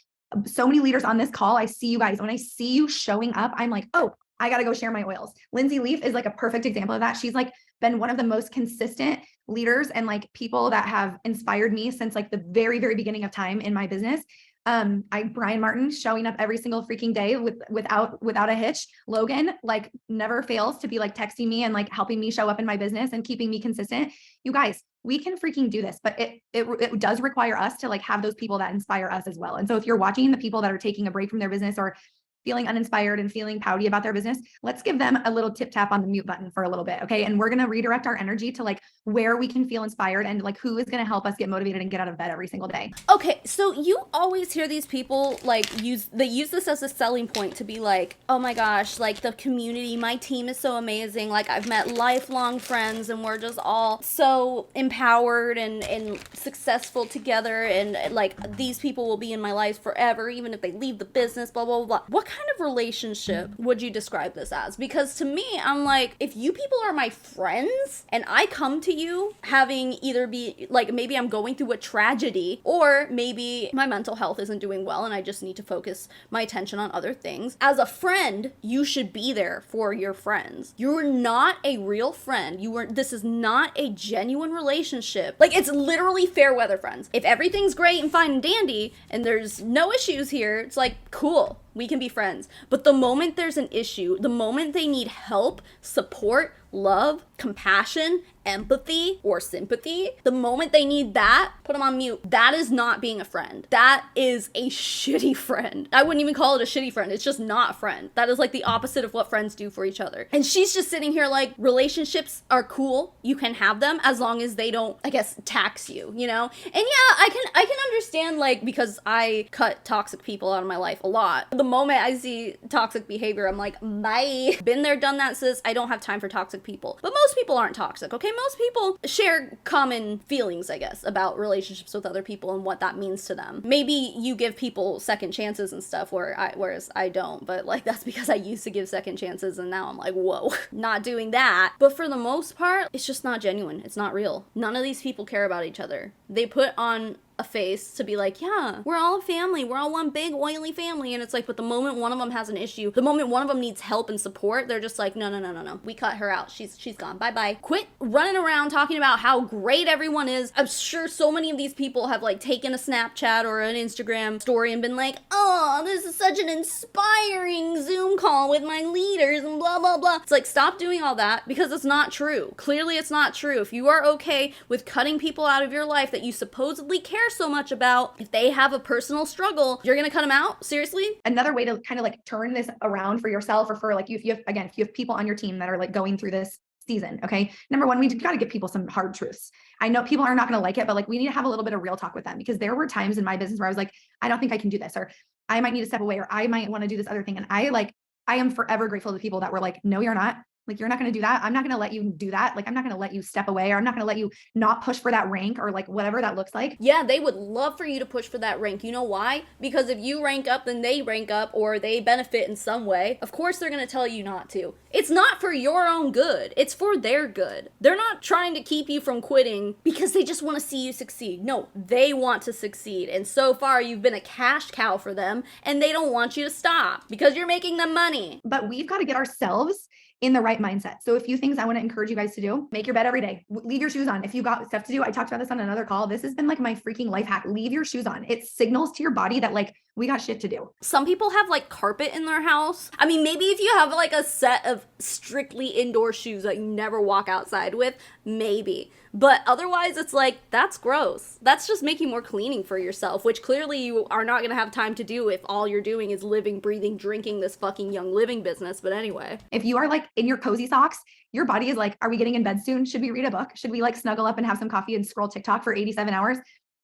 so many leaders on this call, I see you guys, when I see you showing up, I'm like, oh, I got to go share my oils. Lindsay Leaf is like a perfect example of that. She's like been one of the most consistent leaders and like people that have inspired me since like the very, very beginning of time in my business. Brian Martin showing up every single freaking day without a hitch. Logan like never fails to be like texting me and like helping me show up in my business and keeping me consistent. You guys, we can freaking do this, but it does require us to like have those people that inspire us as well. And so if you're watching the people that are taking a break from their business or feeling uninspired and feeling pouty about their business, let's give them a little tip tap on the mute button for a little bit. Okay. And we're going to redirect our energy to like where we can feel inspired and like who is going to help us get motivated and get out of bed every single day. Okay. So you always hear these people like use this as a selling point to be like, oh my gosh, like the community, my team is so amazing. Like I've met lifelong friends and we're just all so empowered and successful together. And like these people will be in my life forever, even if they leave the business, blah, blah, blah. What kind of relationship would you describe this as? Because to me, I'm like, if you people are my friends and I come to you having either be like, maybe I'm going through a tragedy or maybe my mental health isn't doing well and I just need to focus my attention on other things. As a friend, you should be there for your friends. You're not a real friend. This is not a genuine relationship. Like it's literally fair weather friends. If everything's great and fine and dandy and there's no issues here, it's like, cool. We can be friends. But the moment there's an issue, the moment they need help, support, love, compassion, empathy, or sympathy, the moment they need that, put them on mute. That is not being a friend. That is a shitty friend. I wouldn't even call it a shitty friend. It's just not a friend. That is like the opposite of what friends do for each other. And she's just sitting here like, relationships are cool. You can have them as long as they don't, I guess, tax you, you know? And yeah, I can understand like, because I cut toxic people out of my life a lot. The moment I see toxic behavior, I'm like, bye. Been there, done that, sis. I don't have time for toxic people. But most people aren't toxic, okay? Most people share common feelings, I guess, about relationships with other people and what that means to them. Maybe you give people second chances and stuff whereas I don't, but like that's because I used to give second chances and now I'm like, whoa, not doing that. But for the most part, it's just not genuine. It's not real. None of these people care about each other. They put on a face to be like, yeah, we're all a family. We're all one big oily family. And it's like, but the moment one of them has an issue, the moment one of them needs help and support, they're just like, no. We cut her out. She's gone. Bye-bye. Quit running around talking about how great everyone is. I'm sure so many of these people have like taken a Snapchat or an Instagram story and been like, oh, this is such an inspiring Zoom call with my leaders and blah, blah, blah. It's like, stop doing all that because it's not true. Clearly it's not true. If you are okay with cutting people out of your life that you supposedly care so much about, if they have a personal struggle, you're gonna cut them out? Seriously? Another way to kind of like turn this around for yourself or for like if you have people on your team that are like going through this season, okay? Number one, we got to give people some hard truths. I know people are not going to like it, but like we need to have a little bit of real talk with them because there were times in my business where I was like, I don't think I can do this, or I might need to step away, or I might want to do this other thing. And I am forever grateful to the people that were like, no, you're not. Like, you're not going to do that. I'm not going to let you do that. Like, I'm not going to let you step away, or I'm not going to let you not push for that rank, or like whatever that looks like. Yeah, they would love for you to push for that rank. You know why? Because if you rank up, then they rank up, or they benefit in some way. Of course, they're going to tell you not to. It's not for your own good. It's for their good. They're not trying to keep you from quitting because they just want to see you succeed. No, they want to succeed. And so far, you've been a cash cow for them, and they don't want you to stop because you're making them money. But we've got to get ourselves in the right mindset. So a few things I want to encourage you guys to do: make your bed every day. Leave your shoes on. If you got stuff to do, I talked about this on another call. This has been like my freaking life hack. Leave your shoes on. It signals to your body that like, we got shit to do. Some people have like carpet in their house. I mean, maybe if you have like a set of strictly indoor shoes that you never walk outside with, maybe. But otherwise, it's like, that's gross. That's just making more cleaning for yourself, which clearly you are not going to have time to do if all you're doing is living, breathing, drinking this fucking Young Living business. But anyway. If you are like in your cozy socks, your body is like, are we getting in bed soon? Should we read a book? Should we like snuggle up and have some coffee and scroll TikTok for 87 hours?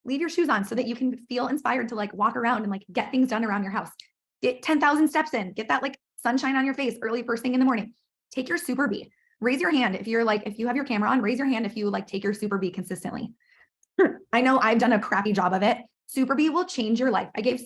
Leave your shoes on so that you can feel inspired to like walk around and like get things done around your house. Get 10,000 steps in, get that like sunshine on your face early first thing in the morning. Take your Super B. Raise your hand if you're like, if you have your camera on, raise your hand if you like take your Super B consistently. I know I've done a crappy job of it. Super B will change your life. I gave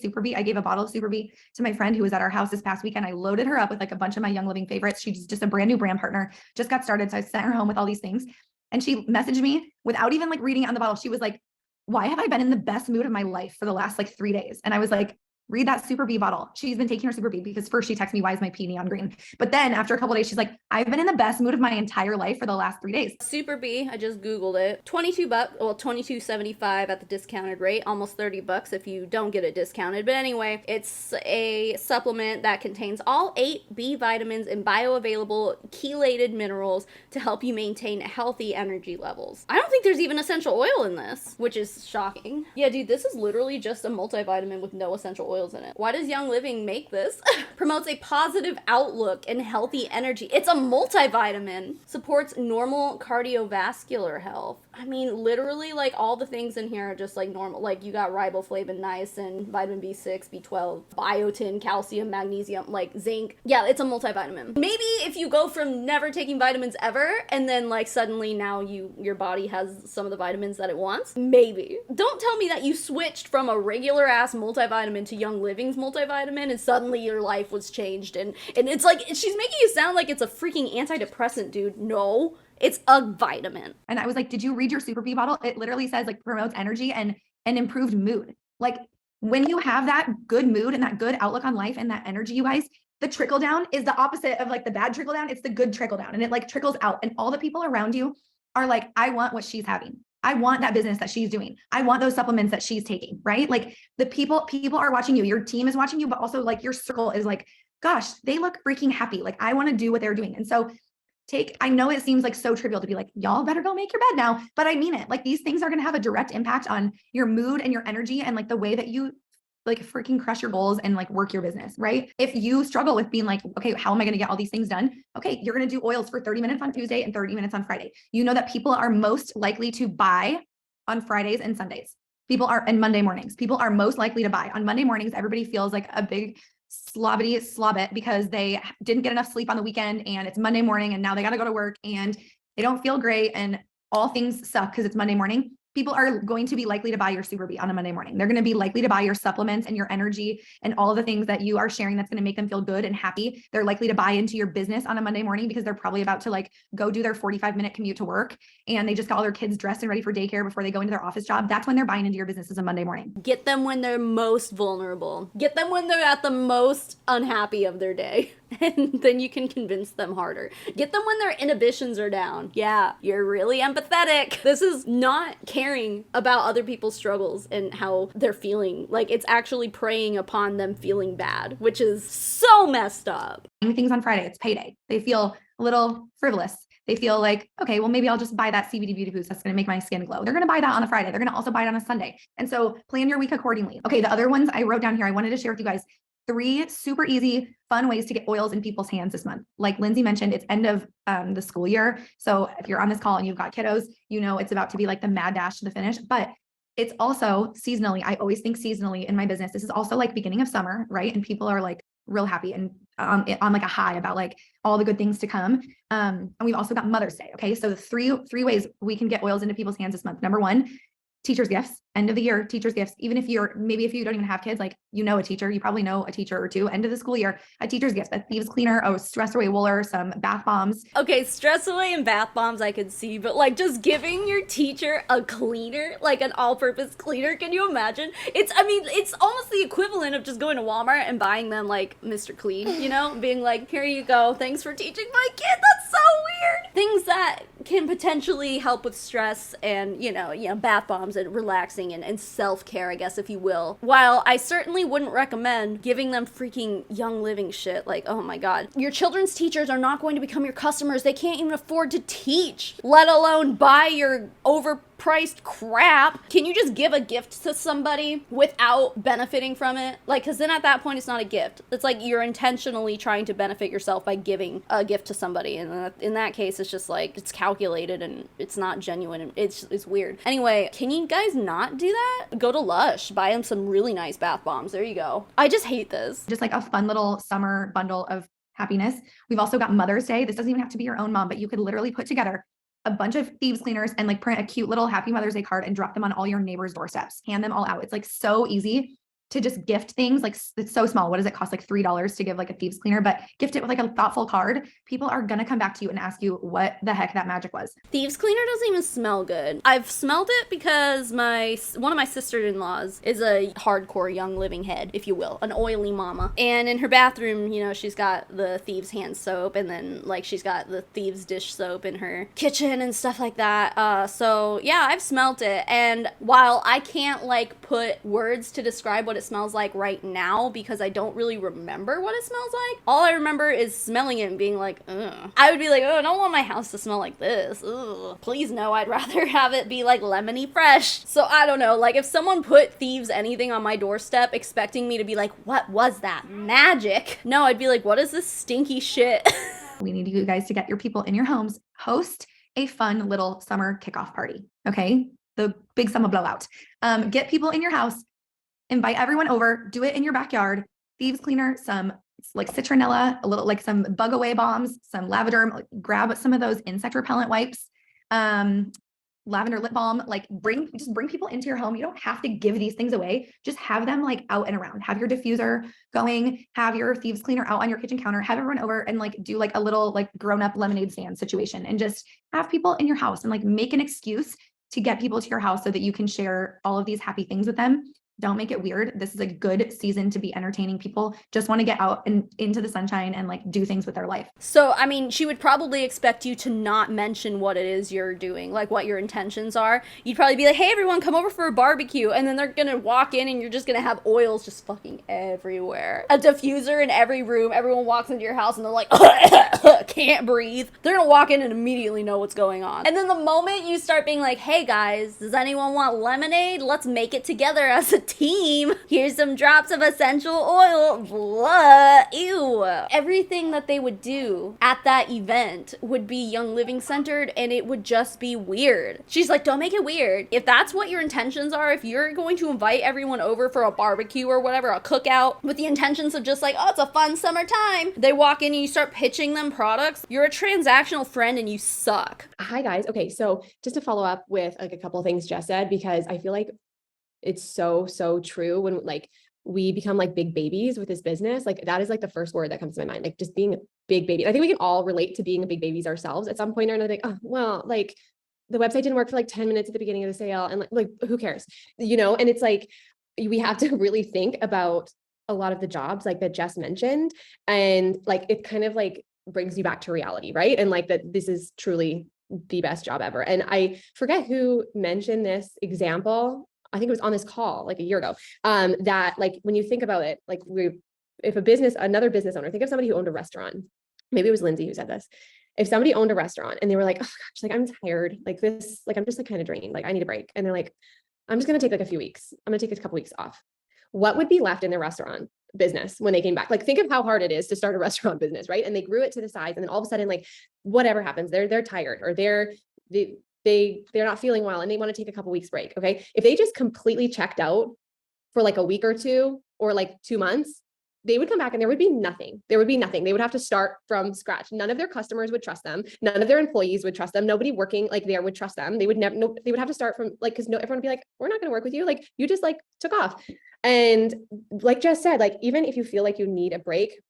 a bottle of Super B to my friend who was at our house this past weekend. I loaded her up with like a bunch of my Young Living favorites. She's just a brand new brand partner, just got started. So I sent her home with all these things. And she messaged me without even like reading it on the bottle. She was like, why have I been in the best mood of my life for the last like 3 days? And I was like, read that Super B bottle. She's been taking her Super B because first she texted me, why is my pee neon green? But then after a couple of days, she's like, I've been in the best mood of my entire life for the last 3 days. Super B, I just Googled it. $22, well, $22.75 at the discounted rate, almost $30 if you don't get it discounted. But anyway, it's a supplement that contains all 8 B vitamins and bioavailable chelated minerals to help you maintain healthy energy levels. I don't think there's even essential oil in this, which is shocking. Yeah, dude, this is literally just a multivitamin with no essential oils in it. Why does Young Living make this? Promotes a positive outlook and healthy energy. It's a multivitamin. Supports normal cardiovascular health. I mean, literally, like, all the things in here are just, like, normal. Like, you got riboflavin, niacin, vitamin B6, B12, biotin, calcium, magnesium, like, zinc. Yeah, it's a multivitamin. Maybe if you go from never taking vitamins ever, and then, like, suddenly now your body has some of the vitamins that it wants. Maybe. Don't tell me that you switched from a regular-ass multivitamin to Young Living's multivitamin, and suddenly your life was changed. And it's like, she's making you sound like it's a freaking antidepressant, dude. No. It's a vitamin. And I was like, did you read your Super B bottle? It literally says like promotes energy and an improved mood. Like, when you have that good mood and that good outlook on life and that energy, you guys, the trickle down is the opposite of like the bad trickle down. It's the good trickle down, and it like trickles out, and all the people around you are like, I want what she's having. I want that business that she's doing. I want those supplements that she's taking, right? Like, the people are watching you. Your team is watching you, but also like your circle is like, gosh, they look freaking happy. Like, I want to do what they're doing. And so I know it seems like so trivial to be like, y'all better go make your bed now, but I mean it. Like, these things are going to have a direct impact on your mood and your energy and like the way that you like freaking crush your goals and like work your business, right? If you struggle with being like, okay, how am I going to get all these things done? Okay, you're going to do oils for 30 minutes on Tuesday and 30 minutes on Friday. You know that people are most likely to buy on Fridays and Sundays. And Monday mornings. People are most likely to buy. On Monday mornings, everybody feels like a big slobbit because they didn't get enough sleep on the weekend, and it's Monday morning, and now they got to go to work, and they don't feel great, and all things suck because it's Monday morning. People are going to be likely to buy your Super B on a Monday morning. They're going to be likely to buy your supplements and your energy and all the things that you are sharing that's going to make them feel good and happy. They're likely to buy into your business on a Monday morning because they're probably about to like go do their 45-minute commute to work, and they just got all their kids dressed and ready for daycare before they go into their office job. That's when they're buying into your business as a Monday morning. Get them when they're most vulnerable. Get them when they're at the most unhappy of their day. And then you can convince them harder. Get them when their inhibitions are down. Yeah, you're really empathetic. This is not caring about other people's struggles and how they're feeling. Like, it's actually preying upon them feeling bad, which is so messed up. Things on Friday, it's payday. They feel a little frivolous. They feel like, okay, well, maybe I'll just buy that CBD Beauty Boost that's going to make my skin glow. They're going to buy that on a Friday. They're going to also buy it on a Sunday. And so plan your week accordingly. Okay, the other ones I wrote down here, I wanted to share with you guys 3 super easy, fun ways to get oils in people's hands this month. Like Lindsay mentioned, it's end of the school year. So if you're on this call and you've got kiddos, you know it's about to be like the mad dash to the finish, but it's also seasonally. I always think seasonally in my business. This is also like beginning of summer, right? And people are like real happy and on like a high about like all the good things to come. And we've also got Mother's Day. Okay. So the three ways we can get oils into people's hands this month. Number one, teachers gifts, end of the year, teachers gifts. Even if maybe if you don't even have kids, like, you know, a teacher, you probably know a teacher or two, end of the school year, a teacher's gift, a thieves cleaner, a stress away wooler, some bath bombs. Okay, stress away and bath bombs I could see, but like just giving your teacher a cleaner, like an all-purpose cleaner, can you imagine? It's almost the equivalent of just going to Walmart and buying them like Mr. Clean, you know, being like, here you go, thanks for teaching my kid. That's so weird. Things that can potentially help with stress and, you know, bath bombs and relaxing and self-care, I guess, if you will. While I certainly wouldn't recommend giving them freaking Young Living shit, like, oh my god. Your children's teachers are not going to become your customers. They can't even afford to teach, let alone buy your overpriced crap. Can you just give a gift to somebody without benefiting from it? Like, because then at that point, it's not a gift. It's like you're intentionally trying to benefit yourself by giving a gift to somebody. And in that case, it's just like, it's calculated and it's not genuine. And it's weird. Anyway, can you guys not do that? Go to Lush, buy them some really nice bath bombs. There you go. I just hate this. Just like a fun little summer bundle of happiness. We've also got Mother's Day. This doesn't even have to be your own mom, but you could literally put together a bunch of thieves cleaners and like print a cute little Happy Mother's Day card and drop them on all your neighbors' doorsteps. Hand them all out. It's like so easy to just gift things. Like, it's so small. What does it cost? Like $3 to give like a thieves cleaner, but gift it with like a thoughtful card. People are going to come back to you and ask you what the heck that magic was. Thieves cleaner doesn't even smell good. I've smelled it because one of my sister-in-laws is a hardcore Young Living head, if you will, an oily mama. And in her bathroom, you know, she's got the thieves hand soap, and then like she's got the thieves dish soap in her kitchen and stuff like that. So yeah, I've smelled it. And while I can't like put words to describe what it smells like right now because I don't really remember what it smells like, all I remember is smelling it and being like, ugh. I would be like, oh, I don't want my house to smell like this. Ugh. Please no, I'd rather have it be like lemony fresh. So I don't know, like if someone put thieves anything on my doorstep expecting me to be like, what was that? Magic? No, I'd be like, what is this stinky shit? We need you guys to get your people in your homes, host a fun little summer kickoff party. Okay. The big summer blowout. Get people in your house, invite everyone over, do it in your backyard, thieves cleaner, some like citronella, a little like some bug away bombs, some lavender, like, grab some of those insect repellent wipes, lavender lip balm, like just bring people into your home. You don't have to give these things away. Just have them like out and around. Have your diffuser going, have your thieves cleaner out on your kitchen counter, have everyone over and like do like a little like grown up lemonade stand situation and just have people in your house and like make an excuse to get people to your house so that you can share all of these happy things with them. Don't make it weird. This is a good season to be entertaining. People just want to get out and into the sunshine and like do things with their life. So, I mean, she would probably expect you to not mention what it is you're doing, like what your intentions are. You'd probably be like, hey, everyone, come over for a barbecue. And then they're going to walk in and you're just going to have oils just fucking everywhere. A diffuser in every room. Everyone walks into your house and they're like, can't breathe. They're going to walk in and immediately know what's going on. And then the moment you start being like, hey guys, does anyone want lemonade? Let's make it together as a team. Here's some drops of essential oil. Blah. Ew. Everything that they would do at that event would be Young Living centered and it would just be weird. She's like, don't make it weird. If that's what your intentions are, if you're going to invite everyone over for a barbecue or whatever, a cookout, with the intentions of just like, oh, it's a fun summertime, they walk in and you start pitching them products, you're a transactional friend and you suck. Hi guys. Okay, so just to follow up with like a couple of things Jess said, because I feel like it's so true when like we become like big babies with this business. Like that is like the first word that comes to my mind, like just being a big baby. I think we can all relate to being a big babies ourselves at some point or another. Like, oh, well, like the website didn't work for like 10 minutes at the beginning of the sale. And like who cares, you know? And it's like, we have to really think about a lot of the jobs like that Jess mentioned. And like, it kind of like brings you back to reality, right? And like that this is truly the best job ever. And I forget who mentioned this example. I think it was on this call like a year ago, that like, when you think about it, like if another business owner, think of somebody who owned a restaurant, maybe it was Lindsay who said this. If somebody owned a restaurant and they were like, oh gosh, like I'm tired, like this, like I'm just like kind of drained, like I need a break. And they're like, I'm just going to take like a few weeks. I'm going to take a couple weeks off. What would be left in their restaurant business when they came back? Like think of how hard it is to start a restaurant business, right? And they grew it to the size and then all of a sudden, like whatever happens, they're tired or they're not feeling well and they want to take a couple weeks break. Okay. If they just completely checked out for like a week or two or like 2 months, they would come back and there would be nothing. There would be nothing. They would have to start from scratch. None of their customers would trust them. None of their employees would trust them. Nobody working like there would trust them. They would never, no, they would have to start from like, cause no, everyone would be like, we're not going to work with you. Like you just like took off. And like Jess said, like, even if you feel like you need a break,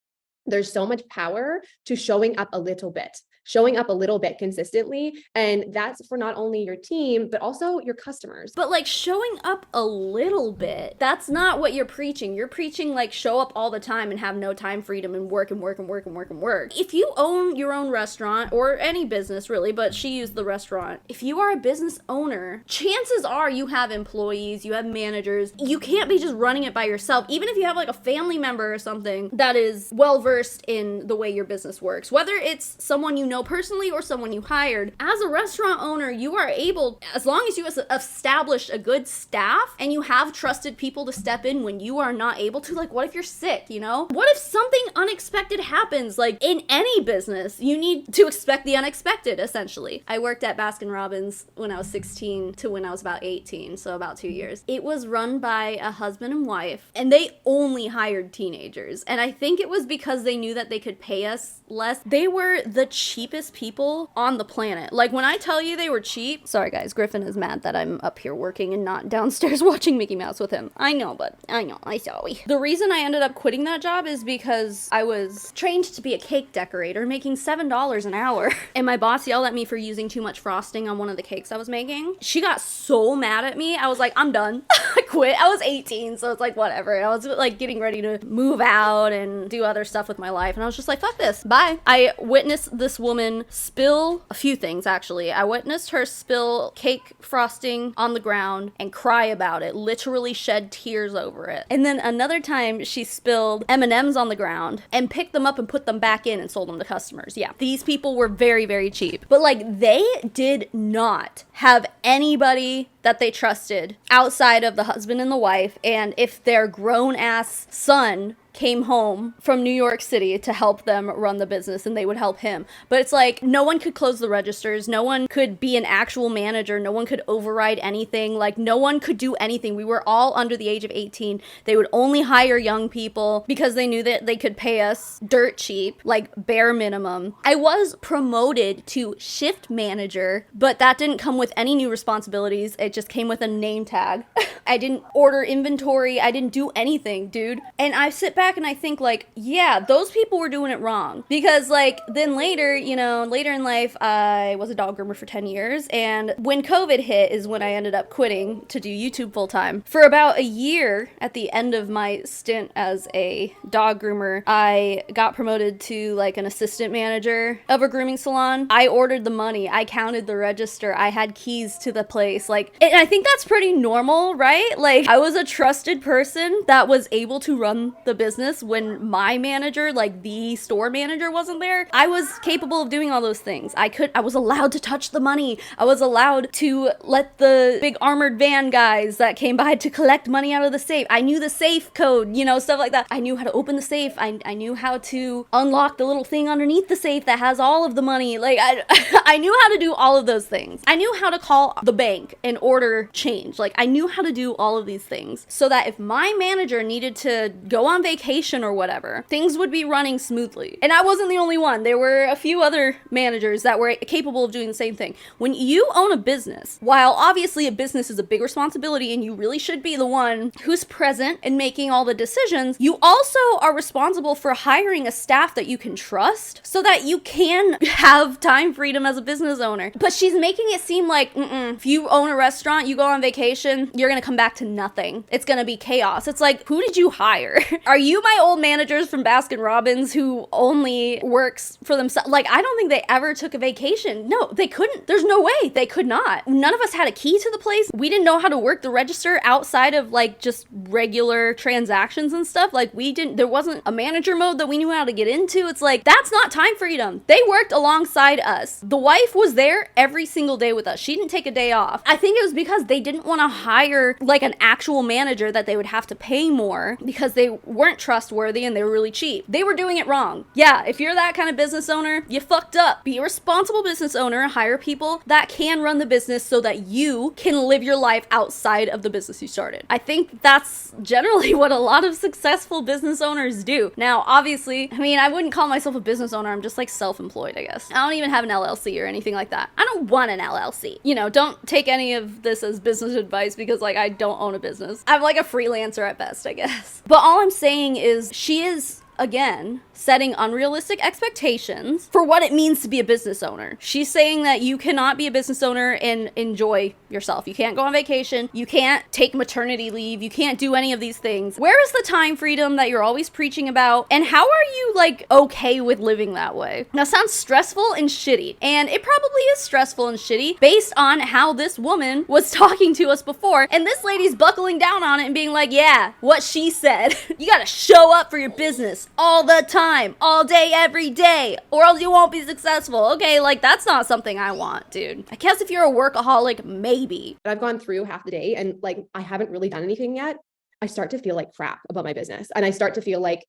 there's so much power to showing up a little bit consistently. And that's for not only your team, but also your customers. But like showing up a little bit, that's not what you're preaching. You're preaching like show up all the time and have no time freedom and work and work and work and work and work. If you own your own restaurant or any business really, but she used the restaurant. If you are a business owner, chances are you have employees, you have managers. You can't be just running it by yourself. Even if you have like a family member or something that is well versed in the way your business works, whether it's someone you know personally or someone you hired. As a restaurant owner, you are able, as long as you establish a good staff and you have trusted people to step in when you are not able to, like what if you're sick, you know? What if something unexpected happens? Like in any business, you need to expect the unexpected, essentially. I worked at Baskin-Robbins when I was 16 to when I was about 18, so about 2 years. It was run by a husband and wife, and they only hired teenagers. And I think it was because they knew that they could pay us less. They were the cheapest people on the planet. Like when I tell you they were cheap, sorry guys, Griffin is mad that I'm up here working and not downstairs watching Mickey Mouse with him. I know, I'm sorry. The reason I ended up quitting that job is because I was trained to be a cake decorator making $7 an hour. And my boss yelled at me for using too much frosting on one of the cakes I was making. She got so mad at me. I was like, I'm done. I quit. I was 18, so it's like whatever. I was like getting ready to move out and do other stuff with my life. And I was just like, fuck this. Bye. I witnessed this woman spill a few things, actually. I witnessed her spill cake frosting on the ground and cry about it, literally shed tears over it. And then another time she spilled M&Ms on the ground and picked them up and put them back in and sold them to customers. Yeah, these people were very, very cheap. But like they did not have anybody that they trusted outside of the husband and the wife. And if their grown-ass son came home from New York City to help them run the business, and they would help him. But it's like no one could close the registers, no one could be an actual manager, no one could override anything, like no one could do anything. We were all under the age of 18. They would only hire young people because they knew that they could pay us dirt cheap, like bare minimum. I was promoted to shift manager, but that didn't come with any new responsibilities. It just came with a name tag. I didn't order inventory. I didn't do anything, dude. And I sit back and I think like, yeah, those people were doing it wrong. Because like then later, you know, later in life, I was a dog groomer for 10 years. And when COVID hit is when I ended up quitting to do YouTube full time. For about a year at the end of my stint as a dog groomer, I got promoted to like an assistant manager of a grooming salon. I ordered the money. I counted the register. I had keys to the place. Like, and I think that's pretty normal, right? Like I was a trusted person that was able to run the business when my manager, like the store manager, wasn't there. I was capable of doing all those things. I was allowed to touch the money. I was allowed to let the big armored van guys that came by to collect money out of the safe. I knew the safe code, you know, stuff like that. I knew how to open the safe. I knew how to unlock the little thing underneath the safe that has all of the money. Like I knew how to do all of those things. I knew how to call the bank and order change. Like I knew how to do all of these things so that if my manager needed to go on vacation or whatever, things would be running smoothly. And I wasn't the only one. There were a few other managers that were capable of doing the same thing. When you own a business, while obviously a business is a big responsibility and you really should be the one who's present and making all the decisions, you also are responsible for hiring a staff that you can trust so that you can have time freedom as a business owner. But she's making it seem like, if you own a restaurant, you go on vacation, you're gonna come back to nothing. It's gonna be chaos. It's like, who did you hire? Are you my old managers from Baskin-Robbins who only works for themselves? Like, I don't think they ever took a vacation. No, they couldn't. There's no way. They could not. None of us had a key to the place. We didn't know how to work the register outside of like just regular transactions and stuff. Like there wasn't a manager mode that we knew how to get into. It's like, that's not time freedom. They worked alongside us. The wife was there every single day with us. She didn't take a day off. I think it was because they didn't want to hire like an actual manager that they would have to pay more because they weren't trustworthy and they were really cheap. They were doing it wrong. Yeah, if you're that kind of business owner, you fucked up. Be a responsible business owner, hire people that can run the business so that you can live your life outside of the business you started. I think that's generally what a lot of successful business owners do. Now, obviously, I mean, I wouldn't call myself a business owner. I'm just like self-employed, I guess. I don't even have an LLC or anything like that. I don't want an LLC. You know, don't take any of this as business advice because like I don't own a business. I'm like a freelancer at best, I guess. But all I'm saying is she is, again, setting unrealistic expectations for what it means to be a business owner. She's saying that you cannot be a business owner and enjoy yourself. You can't go on vacation. You can't take maternity leave. You can't do any of these things. Where is the time freedom that you're always preaching about? And how are you like okay with living that way? Now, sounds stressful and shitty. And it probably is stressful and shitty based on how this woman was talking to us before. And this lady's buckling down on it and being like, yeah, what she said. You gotta show up for your business all the time, all day, every day, or else you won't be successful. Okay, like that's not something I want, dude. I guess if you're a workaholic, maybe. I've gone through half the day and like I haven't really done anything yet. I start to feel like crap about my business. And I start to feel like,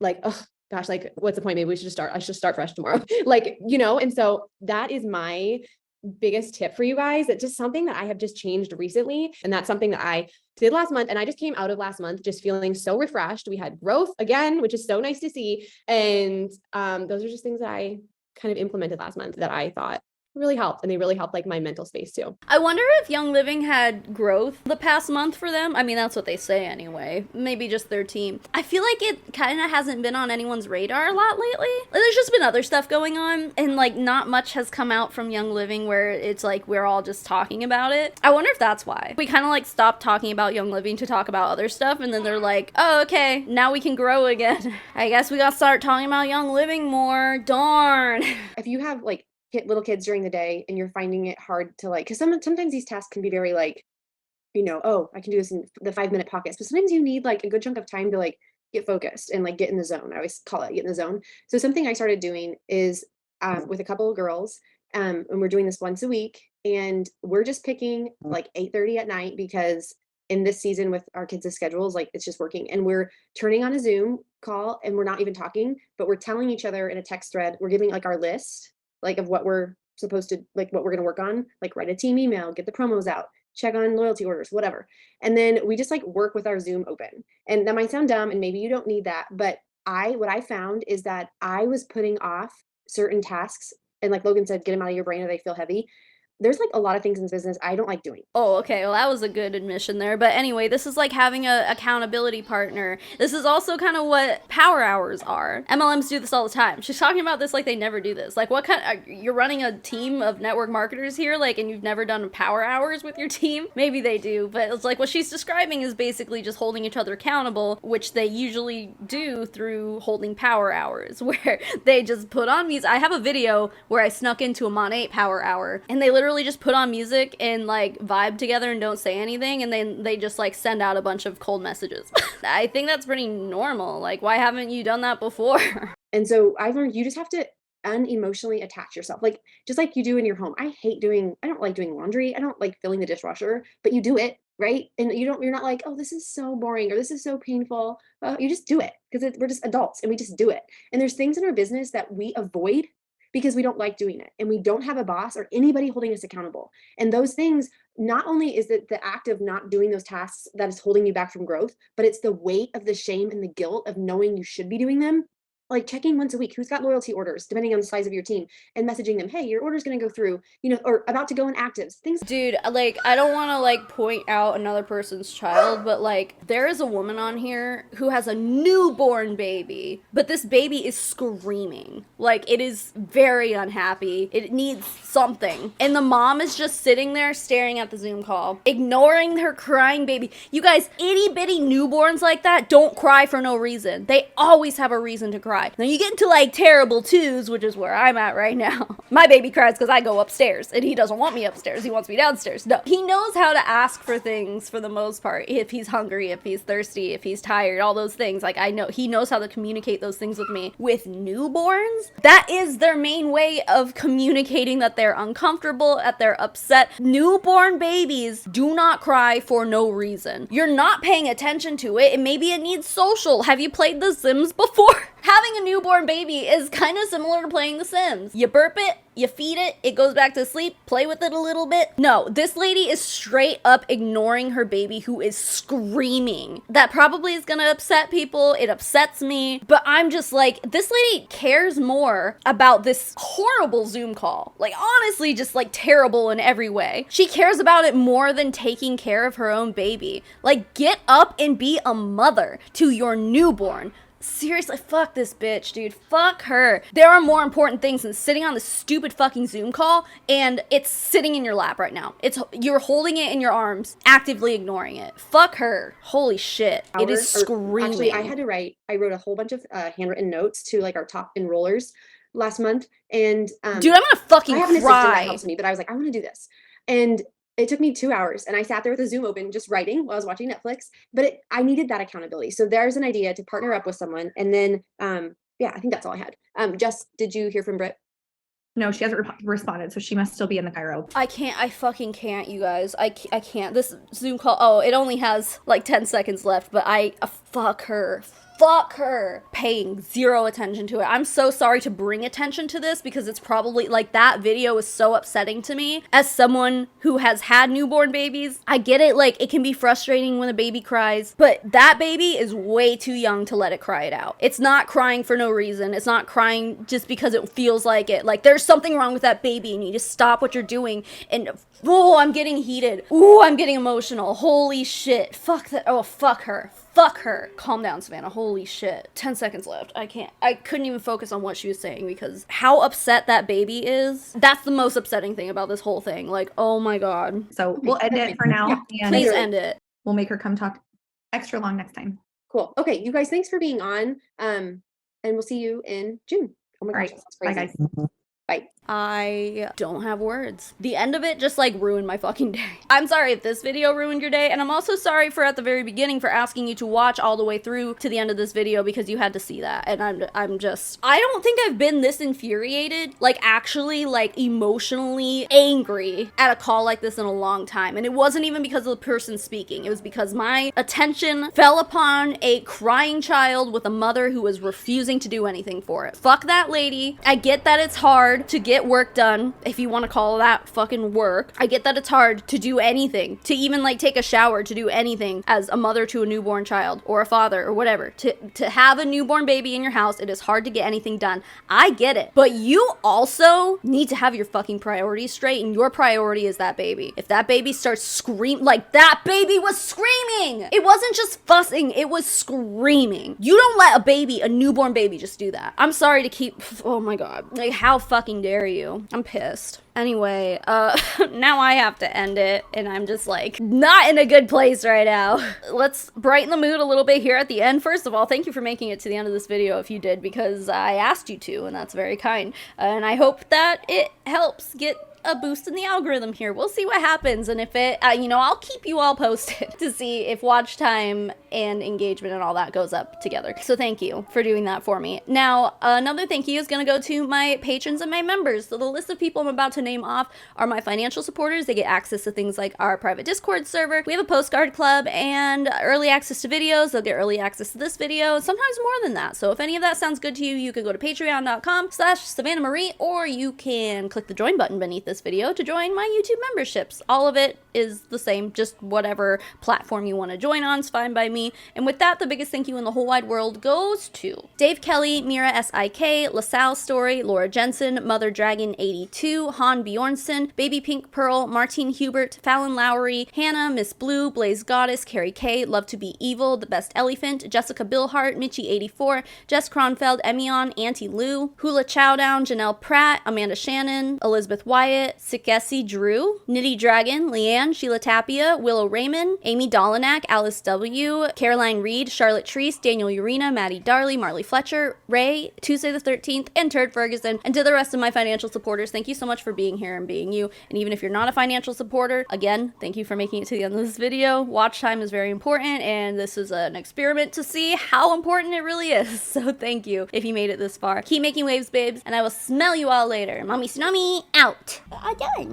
oh gosh, like what's the point? Maybe we should just start. I should start fresh tomorrow. Like, you know, and so that is my biggest tip for you guys. It's just something that I have just changed recently. And that's something that I did last month. And I just came out of last month just feeling so refreshed. We had growth again, which is so nice to see. And those are just things that I kind of implemented last month that I thought really helped. And they really helped like my mental space too. I wonder if Young Living had growth the past month for them. I mean, that's what they say anyway. Maybe just their team. I feel like it kind of hasn't been on anyone's radar a lot lately. There's just been other stuff going on and like not much has come out from Young Living where it's like we're all just talking about it. I wonder if that's why. We kind of like stopped talking about Young Living to talk about other stuff and then they're like, oh, okay, now we can grow again. I guess we gotta start talking about Young Living more. Darn. If you have like little kids during the day and you're finding it hard to like, because sometimes these tasks can be very like, you know, oh, I can do this in the 5-minute pockets, but sometimes you need like a good chunk of time to like get focused and like get in the zone. I always call it get in the zone. So something I started doing is with a couple of girls, and we're doing this once a week, and we're just picking like 8:30 at night because in this season with our kids' schedules, like it's just working, and we're turning on a Zoom call and we're not even talking, but we're telling each other in a text thread, we're giving like our list like of what we're supposed to, like what we're going to work on, like write a team email, get the promos out, check on loyalty orders, whatever. And then we just like work with our Zoom open. And that might sound dumb and maybe you don't need that, but what I found is that I was putting off certain tasks, and like Logan said, get them out of your brain or they feel heavy. There's like a lot of things in this business I don't like doing. Oh, okay. Well, that was a good admission there. But anyway, this is like having a accountability partner. This is also kind of what power hours are. MLMs do this all the time. She's talking about this like they never do this. Like what you're running a team of network marketers here, like, and you've never done power hours with your team? Maybe they do, but it's like what she's describing is basically just holding each other accountable, which they usually do through holding power hours, where they just put on music. I have a video where I snuck into a Mon 8 power hour, and they literally just put on music and like vibe together and don't say anything, and then they just like send out a bunch of cold messages. I think that's pretty normal. Like, why haven't you done that before? And so I've learned you just have to unemotionally attach yourself, like just like you do in your home. I don't like doing laundry. I don't like filling the dishwasher, but you do it, right? And you're not like, oh, this is so boring or this is so painful. You just do it because we're just adults and we just do it. And there's things in our business that we avoid because we don't like doing it and we don't have a boss or anybody holding us accountable. And those things, not only is it the act of not doing those tasks that is holding you back from growth, but it's the weight of the shame and the guilt of knowing you should be doing them. Like checking once a week, who's got loyalty orders, depending on the size of your team, and messaging them, hey, your order's going to go through, you know, or about to go in actives, things. Dude, like, I don't want to like point out another person's child, but like, there is a woman on here who has a newborn baby, but this baby is screaming. Like, it is very unhappy. It needs something. And the mom is just sitting there staring at the Zoom call, ignoring her crying baby. You guys, itty bitty newborns like that don't cry for no reason. They always have a reason to cry. cry. Then you get into like terrible twos, which is where I'm at right now. My baby cries because I go upstairs and he doesn't want me upstairs. He wants me downstairs. No, he knows how to ask for things for the most part. If he's hungry, if he's thirsty, if he's tired, all those things. Like I know he knows how to communicate those things with me. With newborns, that is their main way of communicating that they're uncomfortable, that they're upset. Newborn babies do not cry for no reason. You're not paying attention to it, and maybe it needs social. Have you played The Sims before? Having a newborn baby is kind of similar to playing The Sims. You burp it, you feed it, it goes back to sleep, play with it a little bit. No, this lady is straight up ignoring her baby who is screaming. That probably is gonna upset people. It upsets me, but I'm just like, this lady cares more about this horrible Zoom call. Like honestly, just like terrible in every way. She cares about it more than taking care of her own baby. Like get up and be a mother to your newborn. Seriously, fuck this bitch, dude. Fuck her. There are more important things than sitting on this stupid fucking Zoom call, and it's sitting in your lap right now. You're holding it in your arms, actively ignoring it. Fuck her. Holy shit. It is screaming. Actually, I wrote a whole bunch of handwritten notes to like our top enrollers last month, and dude, I'm gonna fucking I have an assistant cry. that helps me, but I was like, I want to do this, and it took me 2 hours, and I sat there with a Zoom open, just writing while I was watching Netflix. But I needed that accountability. So there's an idea to partner up with someone, and then, yeah, I think that's all I had. Jess, did you hear from Britt? No, she hasn't responded, so she must still be in the Cairo. I fucking can't, you guys. I can't. This Zoom call, oh, it only has like 10 seconds left, but fuck her. Fuck her. Paying zero attention to it. I'm so sorry to bring attention to this because it's probably like that video is so upsetting to me as someone who has had newborn babies. I get it, like it can be frustrating when a baby cries, but that baby is way too young to let it cry it out. It's not crying for no reason. It's not crying just because it feels like it. Like there's something wrong with that baby and you need to stop what you're doing. And oh, I'm getting heated. Ooh, I'm getting emotional. Holy shit. Fuck that. Oh, fuck her. Fuck her. Calm down, Savannah. Holy shit. 10 seconds left. I couldn't even focus on what she was saying because how upset that baby is. That's the most upsetting thing about this whole thing. Like, oh my God. So we'll end it for now. Yeah. And Please end it. we'll make her come talk extra long next time. Cool. Okay, you guys, thanks for being on. And we'll see you in June. Oh my All gosh, right. that's Bye, crazy. guys. Bye. I don't have words. The end of it just like ruined my fucking day. I'm sorry if this video ruined your day, and I'm also sorry for at the very beginning for asking you to watch all the way through to the end of this video because you had to see that. And I'm just, I don't think I've been this infuriated, like actually like emotionally angry at a call like this in a long time. And it wasn't even because of the person speaking. It was because my attention fell upon a crying child with a mother who was refusing to do anything for it. Fuck that lady. I get that it's hard to get work done, if you want to call that fucking work. I get that it's hard to do anything, to even like take a shower, to do anything as a mother to a newborn child or a father or whatever. To have a newborn baby in your house, it is hard to get anything done. I get it. But you also need to have your fucking priorities straight, and your priority is that baby. If that baby starts screaming, like that baby was screaming! It wasn't just fussing, it was screaming. You don't let a newborn baby just do that. I'm sorry to keep, oh my God. Like how fucking dare you? I'm pissed. Anyway, now I have to end it, and I'm just like not in a good place right now. Let's brighten the mood a little bit here at the end. First of all, thank you for making it to the end of this video if you did, because I asked you to, and that's very kind. And I hope that it helps get a boost in the algorithm here. We'll see what happens, and if it, I'll keep you all posted to see if watch time and engagement and all that goes up together. So thank you for doing that for me. Now, another thank you is gonna go to my patrons and my members. So the list of people I'm about to name off are my financial supporters. They get access to things like our private Discord server. We have a postcard club and early access to videos. They'll get early access to this video, sometimes more than that. So if any of that sounds good to you, you can go to patreon.com/Savannah Marie, or you can click the join button beneath this video to join my YouTube memberships. All of it is the same, just whatever platform you want to join on is fine by me. And with that, the biggest thank you in the whole wide world goes to Dave Kelly, Mira SIK, LaSalle Story, Laura Jensen, Mother Dragon 82, Han Bjornson, Baby Pink Pearl, Martine Hubert, Fallon Lowry, Hannah, Miss Blue, Blaze Goddess, Carrie K, Love to Be Evil, The Best Elephant, Jessica Billhart, Mitchie 84, Jess Kronfeld, Emion, Auntie Lou, Hula Chowdown, Janelle Pratt, Amanda Shannon, Elizabeth Wyatt, Sikesi Drew, Nitty Dragon, Leanne, Dan, Sheila Tapia, Willow Raymond, Amy Dolinak, Alice W., Caroline Reed, Charlotte Treese, Daniel Urena, Maddie Darley, Marley Fletcher, Ray, Tuesday the 13th, and Turd Ferguson. And to the rest of my financial supporters, thank you so much for being here and being you. And even if you're not a financial supporter, again, thank you for making it to the end of this video. Watch time is very important, and this is an experiment to see how important it really is. So thank you if you made it this far. Keep making waves, babes, and I will smell you all later. Mommy Tsunami out. Again.